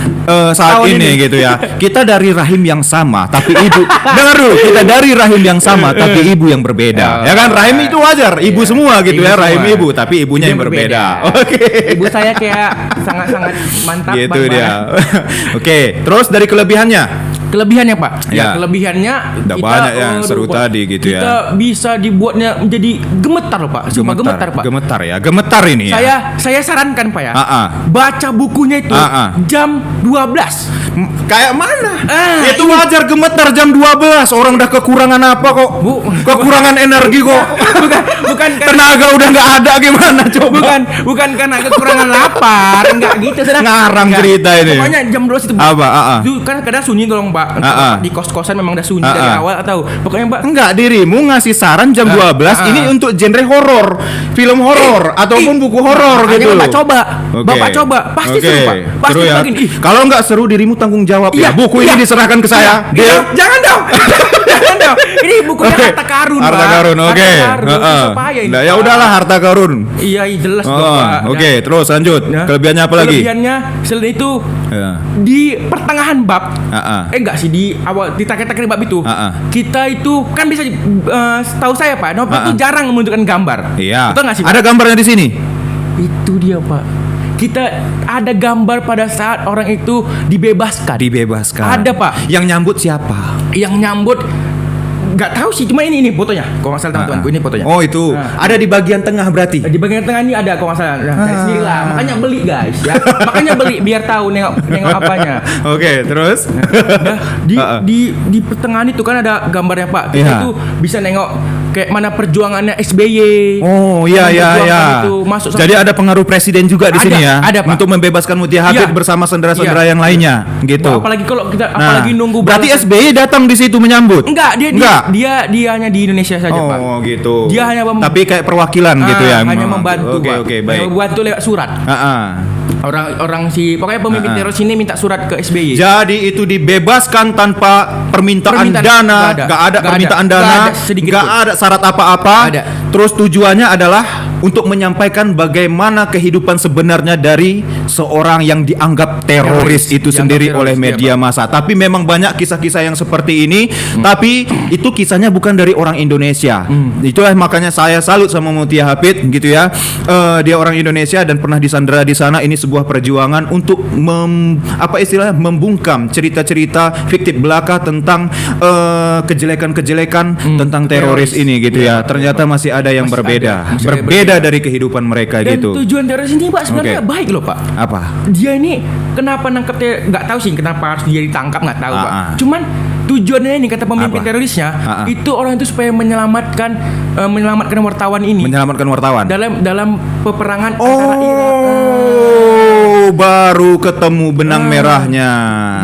saat ini gitu ya. Kita dari rahim yang sama, tapi ibu. Dengar dulu, kita dari rahim yang sama, tapi ibu yang berbeda. Ya kan, rahim itu wajar, ibu semua gitu ya, rahim ibu, tapi ibunya yang berbeda. Oke. Ibu saya kayak sangat-sangat mantap. Gitu dia. Oke, terus dari kelebihannya? Kelebihannya, Pak. Kelebihannya udah banyak yang seru tadi gitu ya. Kita bisa dibuatnya menjadi gemetar loh, Pak. Gemetar, Pak. Gemetar ini ya. Saya sarankan, Pak ya. Baca bukunya itu jam 12. Kayak mana? Itu wajar gemetar jam 12. Orang udah kekurangan apa kok? Kekurangan energi kok. bukan tenaga udah nggak ada, gimana coba? Bukan karena kekurangan lapar, enggak gitu. Ngarang cerita ini. Pokoknya jam 12 itu. Apa? Itu kan kadang sunyi tolong, Pak. Pak. Di kos-kosan memang udah sunyi dari awal atau pokoknya Pak. Enggak, dirimu ngasih saran jam 12 ini untuk genre horor, film horor ataupun buku horor gitu. Bapak coba. Bapak coba. Pasti seru Pak. Pasti ya. Kalau enggak seru dirimu tanggung jawab ya. Buku ini diserahkan ke saya. Jangan dong. Jangan dong. Ini bukunya harta karun, Pak. Harta karun, oke. Nah, ya udahlah harta karun. Iya, jelas dong, Pak. Oke, terus lanjut. Kelebihannya apa lagi? Kelebihannya selain itu di pertengahan bab, enggak sih di awal di terakhir bab itu, kita itu kan bisa tahu saya Pak, novel itu jarang menunjukkan gambar. Iya. Betul nggak sih Pak? Ada gambarnya di sini. Itu dia Pak. Kita ada gambar pada saat orang itu dibebaskan. Ada Pak. Yang nyambut siapa? Yang nyambut nggak tahu sih, cuma ini fotonya. Kalau nggak salah teman-temanku ini fotonya. Oh itu ada di bagian tengah berarti. Di bagian tengah ini ada kalau nggak salah. Dari sini lah. Makanya beli guys ya. Makanya beli biar tahu nengok apanya. Oke, terus. Di pertengahan itu kan ada gambarnya Pak. Kita itu bisa nengok kayak mana perjuangannya SBY. Oh iya. Jadi ada pengaruh presiden juga di sini ya. Ada Pak. Untuk membebaskan Mutia Habib bersama sendera-sendera yang lainnya gitu. Apalagi kalau kita apalagi nunggu. Berarti SBY datang di situ menyambut. Enggak, dia hanya di Indonesia saja Pak. Oh gitu. Dia hanya tapi kayak perwakilan gitu ya. Hanya membantu. Oke, baik. Membantu lewat surat. Orang pokoknya pemimpin teroris ini minta surat ke SBY. Jadi itu dibebaskan tanpa permintaan dana, enggak ada permintaan dana, enggak ada syarat apa-apa. Terus tujuannya adalah untuk menyampaikan bagaimana kehidupan sebenarnya dari seorang yang dianggap teroris itu sendiri oleh media massa. Tapi memang banyak kisah-kisah yang seperti ini, tapi itu kisahnya bukan dari orang Indonesia. Itulah makanya saya salut sama Mutia Habib gitu ya. Dia orang Indonesia dan pernah disandera di sana. Ini sebuah perjuangan untuk membungkam cerita-cerita fiktif belaka tentang kejelekan-kejelekan tentang teroris ini gitu ya. Ternyata masih ada yang berbeda dari kehidupan mereka dan gitu. Dan tujuan teroris ini Pak sebenarnya baik loh Pak. Apa? Dia ini kenapa nangkepnya nggak tahu sih kenapa harus dia ditangkap, nggak tahu Pak. Cuman tujuannya ini kata pemimpin terorisnya itu orang itu supaya menyelamatkan wartawan ini. Menyelamatkan wartawan. Dalam peperangan antara Irak. Baru ketemu benang merahnya.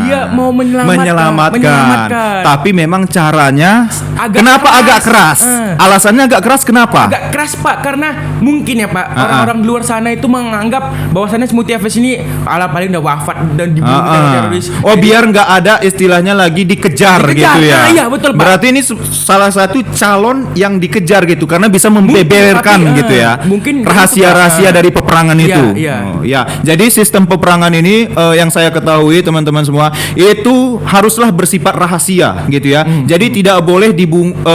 Dia mau menyelamatkan. Tapi memang caranya agak keras. Alasannya agak keras kenapa? Agak keras Pak karena mungkin ya Pak orang-orang di luar sana itu menganggap bahwasannya Mutia Habib ini paling udah wafat dan dibunuh teroris. Biar nggak ada istilahnya lagi dikejar gitu ya. Iya betul Pak. Berarti ini salah satu calon yang dikejar gitu karena bisa membeberkan gitu ya. Mungkin rahasia-rahasia dari peperangan itu. Ya. Jadi sistem peperangan ini yang saya ketahui teman-teman semua itu haruslah bersifat rahasia gitu ya. Jadi tidak boleh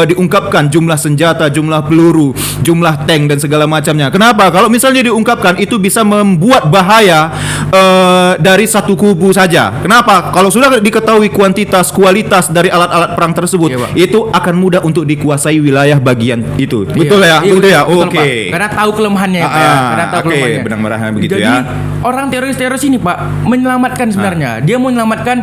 diungkapkan jumlah senjata, jumlah peluru, jumlah tank dan segala macamnya. Kenapa? Kalau misalnya diungkapkan itu bisa membuat bahaya dari satu kubu saja. Kenapa? Kalau sudah diketahui kualitas dari alat-alat perang tersebut, itu akan mudah untuk dikuasai wilayah bagian itu. Betul ya? Betul ya? Oke. Karena tahu kelemahannya ya, Pak. Karena tahu kelemahannya. Benang merahnya begitu ya. Jadi orang teroris ini Pak menyelamatkan sebenarnya. Dia mau menyelamatkan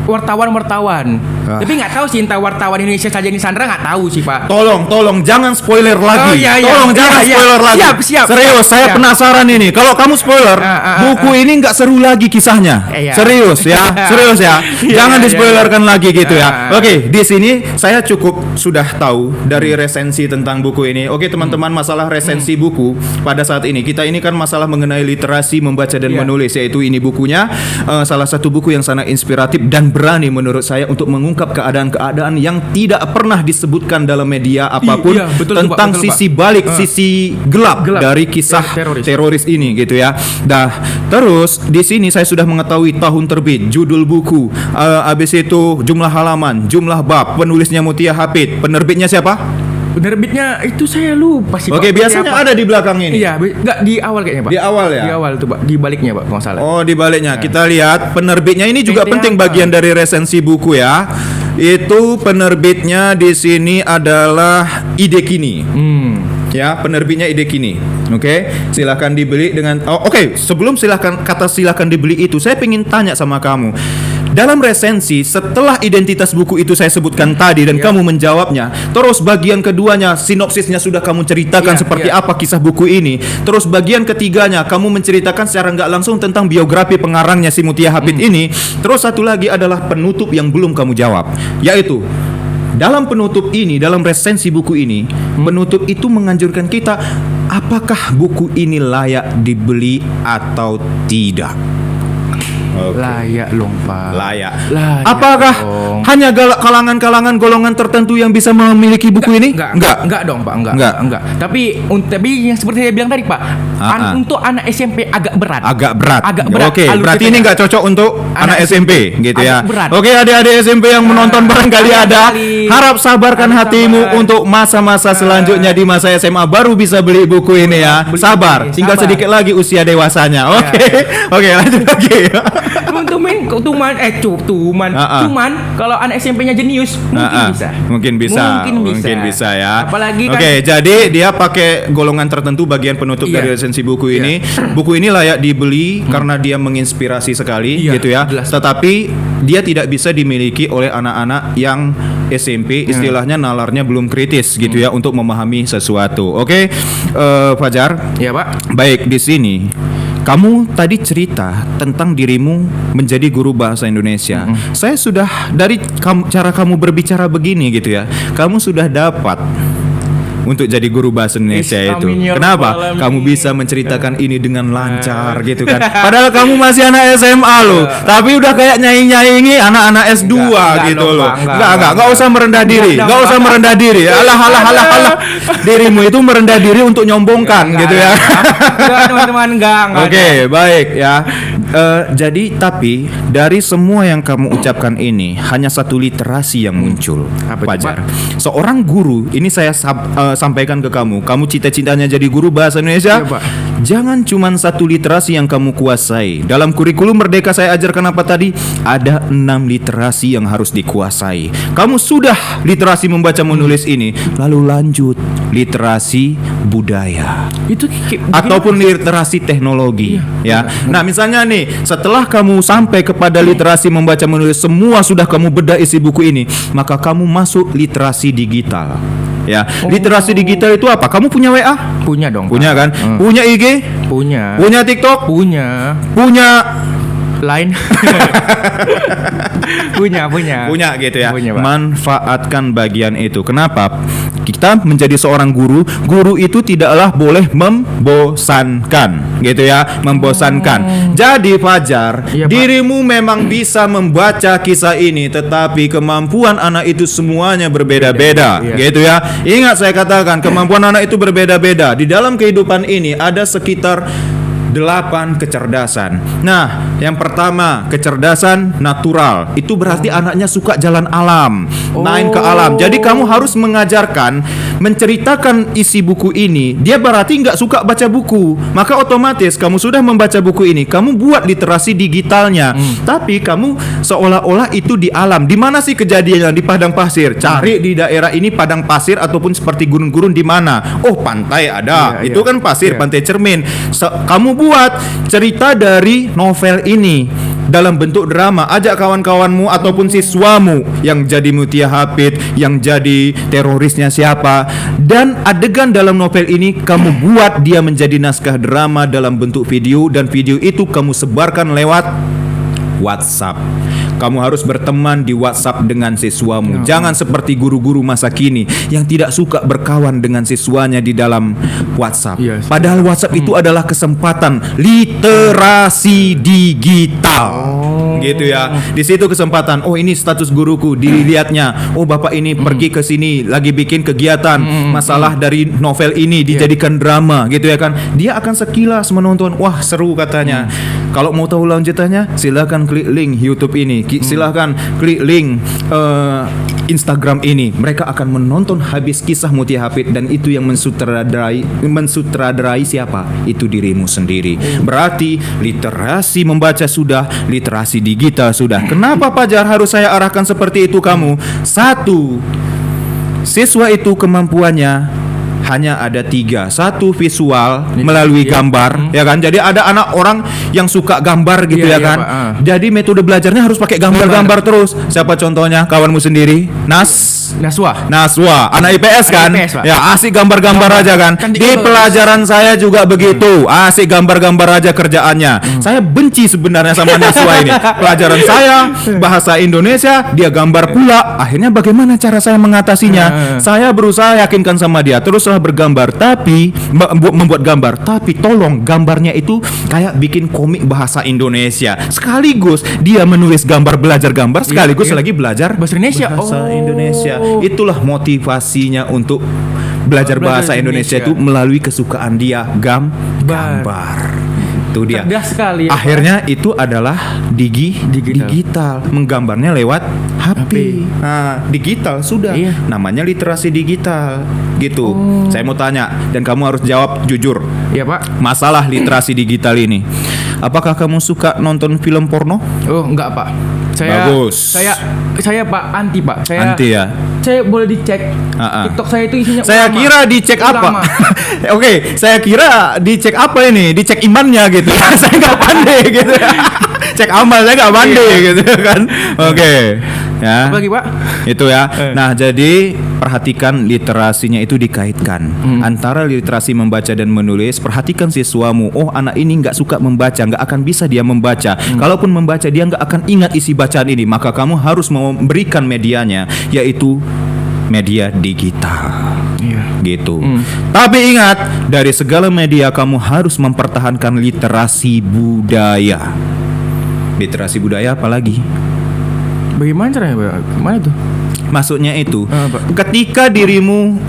wartawan. Tapi nggak tahu sih entah wartawan Indonesia saja ini Sandra nggak tahu sih Pak. Tolong jangan spoiler lagi. Tolong jangan spoiler lagi. Siap. Serius, saya penasaran ini. Kalau kamu spoiler, buku ini nggak seru lagi kisahnya. Serius ya. Jangan dispoilerkan lagi gitu ya. Oke, di sini saya cukup sudah tahu dari resensi tentang buku ini. Oke, teman-teman, masalah resensi buku pada saat ini kita ini kan masalah mengenai literasi membaca dan menulis, yaitu ini bukunya salah satu buku yang sangat inspiratif dan berani menurut saya untuk mengungkap keadaan-keadaan yang tidak pernah disebutkan dalam media apapun tentang sisi balik, sisi gelap dari kisah teroris ini gitu ya. Terus di sini saya sudah mengetahui tahun terbit, judul buku, habis itu jumlah halaman, jumlah bab, penulisnya Mutia Habib, penerbitnya siapa? Penerbitnya itu saya lupa sih Pak. Oke, biasanya ada di belakang ini. Iya, enggak di awal kayaknya Pak. Di awal ya? Di awal tuh Pak, di baliknya Pak kalau nggak salah. Oh, di baliknya. Kita lihat penerbitnya ini juga penting bagian dari resensi buku ya. Itu penerbitnya di sini adalah Ide Kini. Ya, penerbitnya Ide Kini. Oke, silakan dibeli dengan sebelum silakan dibeli itu, saya pengen tanya sama kamu. dalam resensi setelah identitas buku itu saya sebutkan tadi dan kamu menjawabnya, terus bagian keduanya sinopsisnya sudah kamu ceritakan seperti apa kisah buku ini, terus bagian ketiganya kamu menceritakan secara nggak langsung tentang biografi pengarangnya si Mutia Hapit ini, terus satu lagi adalah penutup yang belum kamu jawab, yaitu dalam penutup ini, dalam resensi buku ini, penutup itu menganjurkan kita apakah buku ini layak dibeli atau tidak. Layak dong, Pak. Layak. Apakah hanya kalangan-kalangan golongan tertentu yang bisa memiliki buku ini? Enggak dong, Pak. Enggak. Tapi yang seperti saya bilang tadi, Pak, untuk anak SMP agak berat. Agak berat. Oke, berarti ini enggak cocok untuk anak SMP gitu ya. Berat. Oke, adik-adik SMP yang menonton barangkali ada, harap sabarkan hatimu untuk masa-masa selanjutnya di masa SMA baru bisa beli buku ini ya. Sabar, tinggal sedikit lagi usia dewasanya. Oke, lanjut lagi. Cuman kalau anak SMP-nya jenius mungkin bisa ya. Apalagi kan jadi dia pakai golongan tertentu bagian penutup dari resensi buku ini. Buku ini layak dibeli karena dia menginspirasi sekali gitu ya. Jelas. Tetapi dia tidak bisa dimiliki oleh anak-anak yang SMP, istilahnya nalarnya belum kritis gitu ya untuk memahami sesuatu. Oke, Fajar. Iya, Pak. Baik, di sini kamu tadi cerita tentang dirimu menjadi guru bahasa Indonesia. Saya sudah dari cara kamu berbicara begini gitu ya, kamu sudah dapat untuk jadi guru bahasa Indonesia itu. Kenapa? Kamu bisa menceritakan ini dengan lancar gitu kan. Padahal kamu masih anak SMA loh, tapi udah kayak nyanyi-nyanyi anak-anak S2 gitu loh. Enggak usah merendah diri. Enggak usah merendah diri. Alah. Dirimu itu merendah diri untuk nyombongkan gitu ya. Teman-teman, enggak. Oke, baik ya. Jadi tapi dari semua yang kamu ucapkan ini hanya satu literasi yang muncul. Fajar. Seorang guru, ini saya sampaikan ke kamu cita-citanya jadi guru bahasa Indonesia. Jangan cuman satu literasi yang kamu kuasai. Dalam kurikulum Merdeka saya ajarkan apa tadi? Ada 6 literasi yang harus dikuasai. Kamu sudah literasi membaca menulis ini, lalu lanjut literasi budaya. Itu ataupun literasi teknologi ya. Nah, misalnya nih, setelah kamu sampai kepada literasi membaca menulis semua sudah kamu bedah isi buku ini, maka kamu masuk literasi digital. Ya, literasi digital itu apa? Kamu punya WA? Punya dong. Punya kan? Punya IG? Punya. Punya TikTok? Punya. Line. punya gitu ya. Punya, Pak. Manfaatkan bagian itu. Kenapa? Kita menjadi seorang guru itu tidaklah boleh membosankan gitu ya, membosankan. Jadi Fajar, dirimu memang bisa membaca kisah ini, tetapi kemampuan anak itu semuanya berbeda-beda gitu ya. Ingat saya katakan, kemampuan anak itu berbeda-beda. Di dalam kehidupan ini ada sekitar 8 kecerdasan. Nah, yang pertama kecerdasan natural. Itu berarti anaknya suka jalan alam, main ke alam. Jadi kamu harus mengajarkan, menceritakan isi buku ini. Dia berarti nggak suka baca buku, maka otomatis kamu sudah membaca buku ini, kamu buat literasi digitalnya. Tapi kamu seolah-olah itu di alam. Di mana sih kejadiannya? Di padang pasir. Cari di daerah ini padang pasir ataupun seperti gurun-gurun di mana? Oh, pantai ada. Itu kan pasir, pantai Cermin. Kamu buat cerita dari novel ini dalam bentuk drama. Ajak kawan-kawanmu ataupun siswamu yang jadi Mutia Hapit, yang jadi terorisnya siapa, dan adegan dalam novel ini kamu buat dia menjadi naskah drama dalam bentuk video, dan video itu kamu sebarkan lewat WhatsApp. Kamu harus berteman di WhatsApp dengan siswamu. Jangan seperti guru-guru masa kini yang tidak suka berkawan dengan siswanya di dalam WhatsApp. Padahal WhatsApp itu adalah kesempatan literasi digital. Gitu ya. Di situ kesempatan. Oh, ini status guruku, dilihatnya. Oh, bapak ini pergi ke sini lagi bikin kegiatan. Masalah dari novel ini dijadikan drama, gitu ya kan. Dia akan sekilas menonton. Wah, seru katanya. Kalau mau tahu lanjutannya, silakan klik link YouTube ini. Silahkan klik link Instagram ini. Mereka akan menonton habis kisah Mutia Hapit, dan itu yang mensutradarai siapa? Itu dirimu sendiri. Berarti literasi membaca sudah, literasi digital sudah. Kenapa Fajar harus saya arahkan seperti itu kamu? 1. Siswa itu kemampuannya hanya ada 3. Satu visual melalui gambar, ya kan? Jadi ada anak orang yang suka gambar gitu ya kan. Jadi metode belajarnya harus pakai gambar-gambar terus. Siapa contohnya? Kawanmu sendiri? Naswa, anak IPS kan? Ya asik gambar-gambar aja kan. Di pelajaran saya juga begitu, asik gambar-gambar aja kerjaannya. Saya benci sebenarnya sama Naswa ini. Pelajaran saya bahasa Indonesia, dia gambar pula. Akhirnya bagaimana cara saya mengatasinya? Saya berusaha yakinkan sama dia, teruslah bergambar, tapi membuat gambar. Tapi tolong gambarnya itu kayak bikin komik bahasa Indonesia. Sekaligus dia menulis gambar, belajar gambar, sekaligus lagi belajar bahasa Indonesia. Indonesia. Itulah motivasinya untuk belajar bahasa Indonesia itu melalui kesukaan dia gambar. Itu dia. Sekali, akhirnya itu adalah digital. Menggambarnya lewat HP. Nah, digital sudah. Namanya literasi digital. Gitu. Saya mau tanya dan kamu harus jawab jujur. Iya, Pak. Masalah literasi digital ini. Apakah kamu suka nonton film porno? Oh, enggak, Pak. Bagus. Saya Pak anti, Pak. Anti ya. Saya boleh dicek. TikTok saya itu isinya saya ulama. Kira dicek apa? Oke, saya kira dicek apa ini? Dicek imannya gitu. Saya nggak pandai gitu. Cek amal saya nggak pandai gitu kan. Oke. Ya. Apa lagi, Pak? Itu ya. Nah, jadi perhatikan literasinya itu dikaitkan antara literasi membaca dan menulis. Perhatikan siswamu. Oh, anak ini nggak suka membaca, nggak akan bisa dia membaca. Kalaupun membaca dia nggak akan ingat isi bacaan ini. Maka kamu harus memberikan medianya, yaitu media digital. Gitu. Tapi ingat, dari segala media kamu harus mempertahankan literasi budaya. Literasi budaya apalagi? Bagaimana caranya, Pak? Gimana tuh? Maksudnya itu, ketika dirimu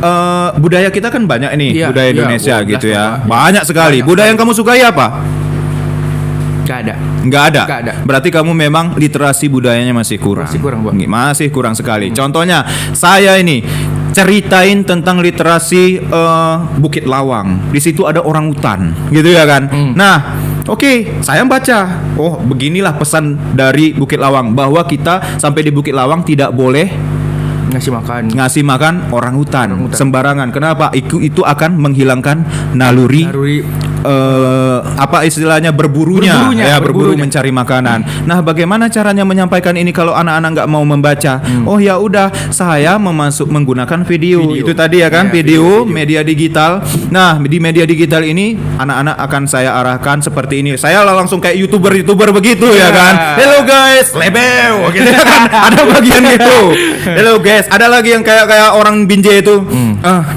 budaya kita kan banyak nih, budaya Indonesia gitu ya, banyak sekali. Budaya yang kamu sukai apa? Nggak ada. Berarti kamu memang literasi budayanya masih kurang. Masih kurang sekali. Contohnya, saya ini ceritain tentang literasi Bukit Lawang. Di situ ada orang hutan, gitu ya kan? Nah, oke, saya baca. Oh, beginilah pesan dari Bukit Lawang, bahwa kita sampai di Bukit Lawang tidak boleh ngasih makan orang hutan sembarangan. Kenapa? Itu akan menghilangkan naluri apa istilahnya berburu mencari makanan. Nah, bagaimana caranya menyampaikan ini kalau anak-anak nggak mau membaca? Oh ya udah, saya menggunakan video. Itu tadi ya kan, video media digital. Nah, di media digital ini anak-anak akan saya arahkan seperti ini. Saya langsung kayak youtuber begitu ya kan. Hello guys, lebeu gitu ya kan. Ada bagian gitu. Hello guys, ada lagi yang kayak orang Binjai itu.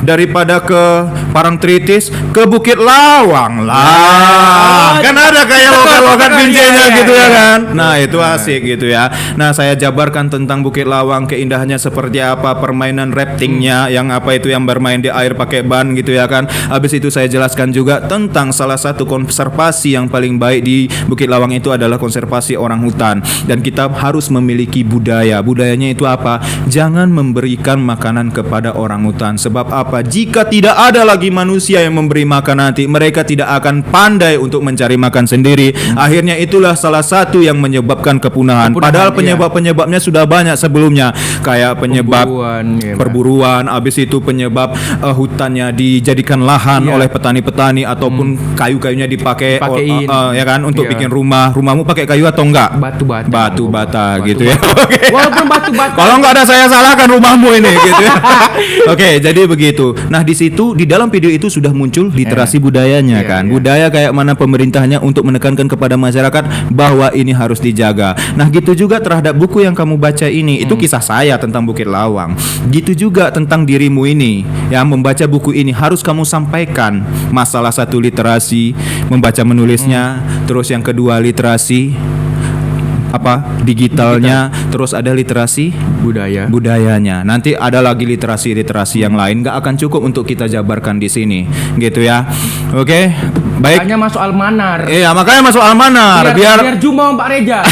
Daripada ke Parangtritis ke Bukit Lawang lah. Kan ada kayak lokal Binjainya gitu ya kan. Nah, itu asik gitu ya. Nah, saya jabarkan tentang Bukit Lawang, keindahannya seperti apa, permainan raftingnya yang apa itu yang bermain di air pakai ban gitu ya kan. Habis itu saya jelaskan juga tentang salah satu konservasi yang paling baik di Bukit Lawang itu adalah konservasi orang hutan. Dan kita harus memiliki budaya. Budayanya itu apa? Jangan memberikan makanan kepada orang hutan. Sebab apa? Jika tidak ada lagi manusia yang memberi makan nanti, mereka tidak akan pandai untuk mencari makan sendiri. Akhirnya itulah salah satu yang menyebabkan kepunahan. Padahal penyebabnya sudah banyak sebelumnya, kayak penyebab perburuan, habis itu penyebab hutannya dijadikan lahan oleh petani-petani ataupun kayu-kayunya dipakai ya kan untuk bikin rumah. Rumahmu pakai kayu atau enggak? Batu bata gitu ya. Walaupun batu bata. Kalau enggak ada saya salahkan rumahmu ini gitu ya. Oke, jadi begitu. Nah, di situ di dalam video itu sudah muncul literasi budayanya kan. Budaya kayak mana pemerintahnya untuk menekankan kepada masyarakat bahwa ini harus dijaga. Nah, gitu juga terhadap buku yang kamu baca ini. Itu kisah saya tentang Bukit Lawang. Gitu juga tentang dirimu ini. Ya, membaca buku ini harus kamu sampaikan masalah satu literasi, membaca menulisnya, terus yang kedua literasi digitalnya, terus ada literasi budayanya. Nanti ada lagi literasi yang lain, nggak akan cukup untuk kita jabarkan di sini, gitu ya. Oke, baik. Makanya masuk Almanar. Iya, makanya masuk Almanar biar jumpa Pak Reja.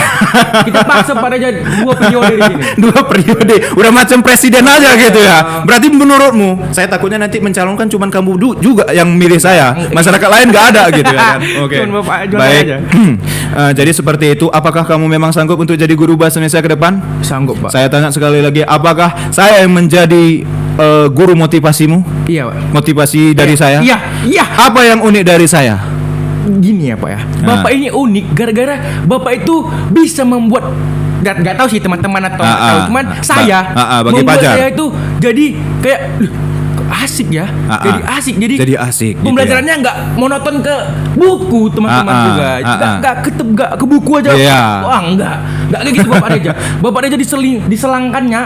Kita paksa Pak Reja 2 periode di sini. 2 periode, udah macam presiden aja gitu ya. Berarti menurutmu, saya takutnya nanti mencalonkan cuman kamu juga yang milih saya, masyarakat lain nggak ada gitu ya kan. Oke, baik. Jadi seperti itu. Apakah kamu memang sanggup untuk jadi guru bahasa Indonesia ke depan? Sanggup, Pak. Saya tanya sekali lagi, apakah saya yang menjadi guru motivasimu? Iya, Pak. Motivasi dari saya? Iya, iya. Apa yang unik dari saya? Gini ya Pak ya, Bapak ini unik gara-gara Bapak itu bisa membuat nggak tahu sih teman-teman atau nggak tahu, cuman saya bagi membuat Fajar. saya itu jadi kayak asik ya, jadi asik, jadi asik pembelajarannya nggak monoton ke buku teman-teman juga, nggak ke buku aja, wah nggak kayak gitu Bapak Reja diselangkannya,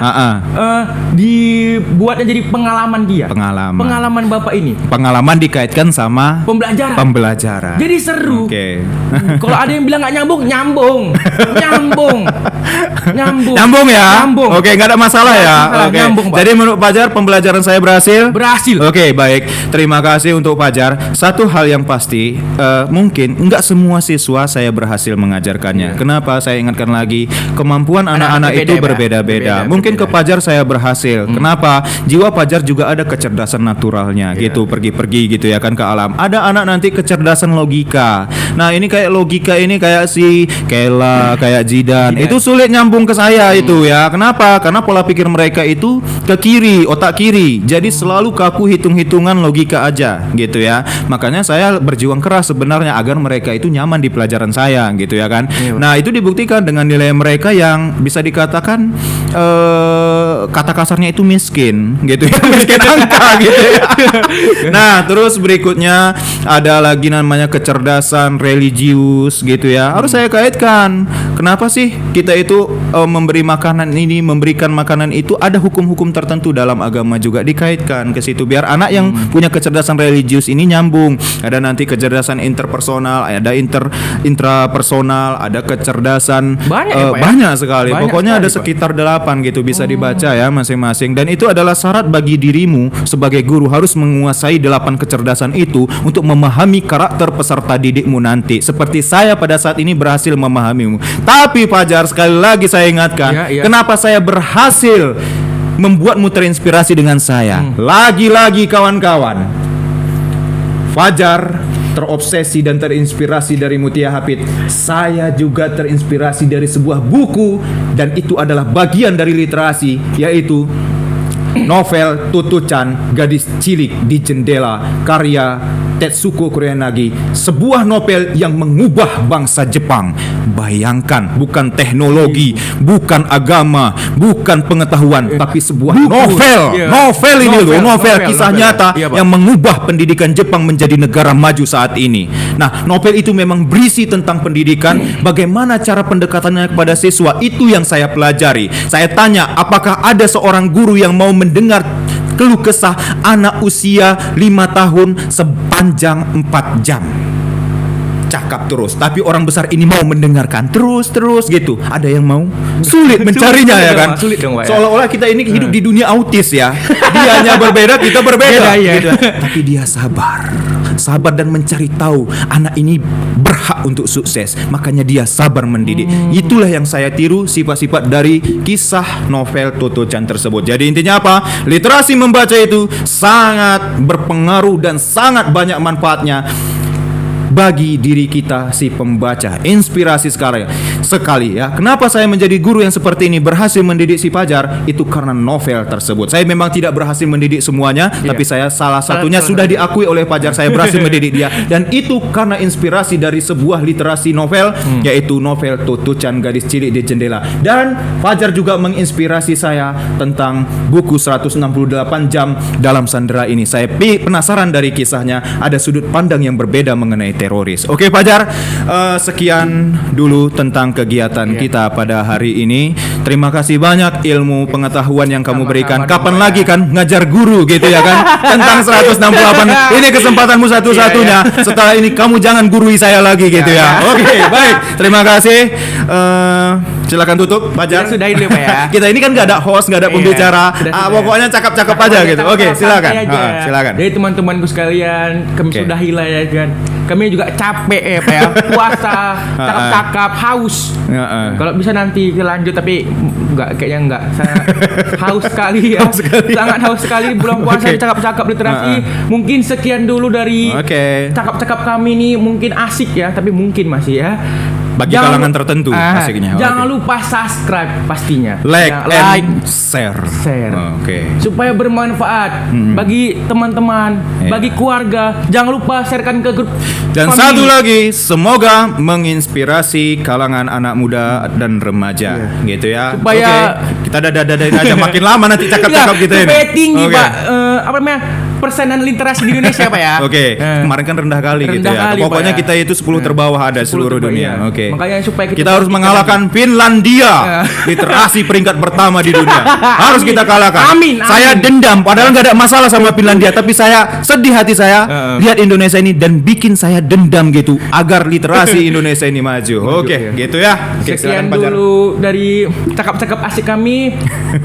dibuatnya jadi pengalaman dia, pengalaman Bapak ini, pengalaman dikaitkan sama pembelajaran. Jadi seru. Kalau ada yang bilang nggak nyambung ya. Oke, nggak ada masalah ya. Nyambung, Pak. Jadi menurut Fajar pembelajaran saya berhasil. Oke, baik. Terima kasih untuk Fajar. Satu hal yang pasti, mungkin nggak semua siswa saya berhasil mengajarkannya. Kenapa? Saya ingatkan lagi, kemampuan anak-anak itu berbeda-beda. Mungkin ke Fajar saya berhasil. Kenapa? Jiwa Fajar juga ada kecerdasan naturalnya, gitu. Pergi-pergi gitu ya kan ke alam. Ada anak nanti kecerdasan logika. Nah, ini kayak logika ini kayak si Kela, kayak Jidan. Itu sulit nyambung ke saya itu ya. Kenapa? Karena pola pikir mereka itu ke kiri, otak kiri. Jadi selalu kaku hitung-hitungan logika aja gitu ya. Makanya saya berjuang keras sebenarnya agar mereka itu nyaman di pelajaran saya gitu ya kan. Nah, itu dibuktikan dengan nilai mereka yang bisa dikatakan kata kasarnya itu miskin gitu ya. Miskin angka gitu ya. Nah, terus berikutnya ada lagi namanya kecerdasan religius gitu ya. Harus saya kaitkan. Kenapa sih kita itu memberikan makanan itu ada hukum-hukum tertentu dalam agama juga dikaitkan ke situ biar anak yang punya kecerdasan religius ini nyambung. Ada nanti kecerdasan interpersonal, ada intrapersonal, ada kecerdasan banyak sekali. Pokoknya ada sekitar 8 gitu bisa dibaca ya masing-masing. Dan itu adalah syarat bagi dirimu sebagai guru harus menguasai 8 kecerdasan itu untuk memahami karakter peserta didikmu nanti. Seperti saya pada saat ini berhasil memahamimu. Tapi Fajar, sekali lagi saya ingatkan, kenapa saya berhasil membuatmu terinspirasi dengan saya. Lagi-lagi kawan-kawan, Fajar terobsesi dan terinspirasi dari Mutia Hafid. Saya juga terinspirasi dari sebuah buku, dan itu adalah bagian dari literasi, yaitu novel Tutu-chan, Gadis Cilik di Jendela, karya Tetsuko Kurenagi, sebuah novel yang mengubah bangsa Jepang. Bayangkan, bukan teknologi, bukan agama, bukan pengetahuan, tapi sebuah novel ini loh, novel kisah nyata yang mengubah pendidikan Jepang menjadi negara maju saat ini. Nah, novel itu memang berisi tentang pendidikan, bagaimana cara pendekatannya kepada siswa, itu yang saya pelajari. Saya tanya, apakah ada seorang guru yang mau mendengar keluh kesah anak usia 5 tahun sepanjang 4 jam cakap terus, tapi orang besar ini mau mendengarkan terus gitu. Ada yang mau? Sulit mencarinya ya kan? Seolah-olah kita ini hidup di dunia autis ya. Dianya berbeda, kita berbeda gitu. Tapi dia sabar dan mencari tahu anak ini berhak untuk sukses. Makanya dia sabar mendidik. Itulah yang saya tiru, sifat-sifat dari kisah novel Tutu-chan tersebut. Jadi intinya apa? Literasi membaca itu sangat berpengaruh dan sangat banyak manfaatnya bagi diri kita si pembaca. Inspirasi sekali ya. Kenapa saya menjadi guru yang seperti ini, berhasil mendidik si Fajar? Itu karena novel tersebut. Saya memang tidak berhasil mendidik semuanya, tapi saya salah satunya sudah diakui oleh Fajar. Saya berhasil mendidik dia, dan itu karena inspirasi dari sebuah literasi novel, yaitu novel Tutu-chan, Gadis Cilik di Jendela. Dan Fajar juga menginspirasi saya tentang buku 168 jam dalam Sandera ini. Saya penasaran dari kisahnya, ada sudut pandang yang berbeda mengenai teroris. Oke Fajar, sekian dulu tentang kegiatan kita pada hari ini. Terima kasih banyak ilmu pengetahuan yang kamu berikan. Kapan lagi kan ngajar guru gitu ya kan tentang 168. Ini kesempatanmu satu-satunya. Setelah ini kamu jangan gurui saya lagi gitu ya. Oke, baik. Terima kasih. Silakan tutup Fajar. Sudah ini Pak ya. Kita ini kan nggak ada host, nggak ada pembicara. Pokoknya cakap-cakap aja gitu. Oke, silakan. Silakan. Jadi teman-temanku sekalian, kami sudah hilang ya kan. Kami juga capek Pak ya. Puasa, cakap-cakap, haus. Kalau bisa nanti lanjut, tapi kayaknya enggak. Saya haus sekali ya. Sangat haus sekali bulan puasa cakap-cakap literasi. Mungkin sekian dulu dari cakap-cakap kami ini, mungkin asik ya, tapi mungkin masih ya. Bagi kalangan tertentu asiknya. Jangan lupa subscribe pastinya. Like, like, share. Oke. Supaya bermanfaat bagi teman-teman, bagi keluarga. Jangan lupa sharekan ke grup. Dan satu lagi, semoga menginspirasi kalangan anak muda dan remaja, gitu ya. Supaya kita dadain aja makin lama nanti cakap-cakap kita ini. Supaya tinggi Pak, apa namanya, persenan literasi di Indonesia Pak ya. Kemarin kan rendah kali gitu ya. Kali, Pokoknya Pak, kita itu 10 terbawah ada seluruh dunia. Makanya supaya kita harus mengalahkan Finlandia, literasi peringkat pertama di dunia. Harus kita kalahkan. Amin. Saya dendam, padahal nggak ada masalah sama Finlandia, tapi saya sedih hati saya lihat Indonesia ini dan bikin saya dendam gitu agar literasi Indonesia ini maju. Gitu ya. Sekian dulu dari cakap-cakap asik kami.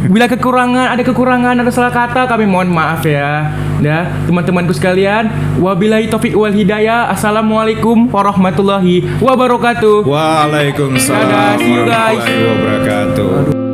Bila ada kekurangan, ada salah kata, kami mohon maaf ya. Ya, teman-temanku sekalian, wabillahi taufik wal hidayah. Assalamualaikum warahmatullahi wabarakatuh. Waalaikumsalam Dadah, see you guys. warahmatullahi wabarakatuh.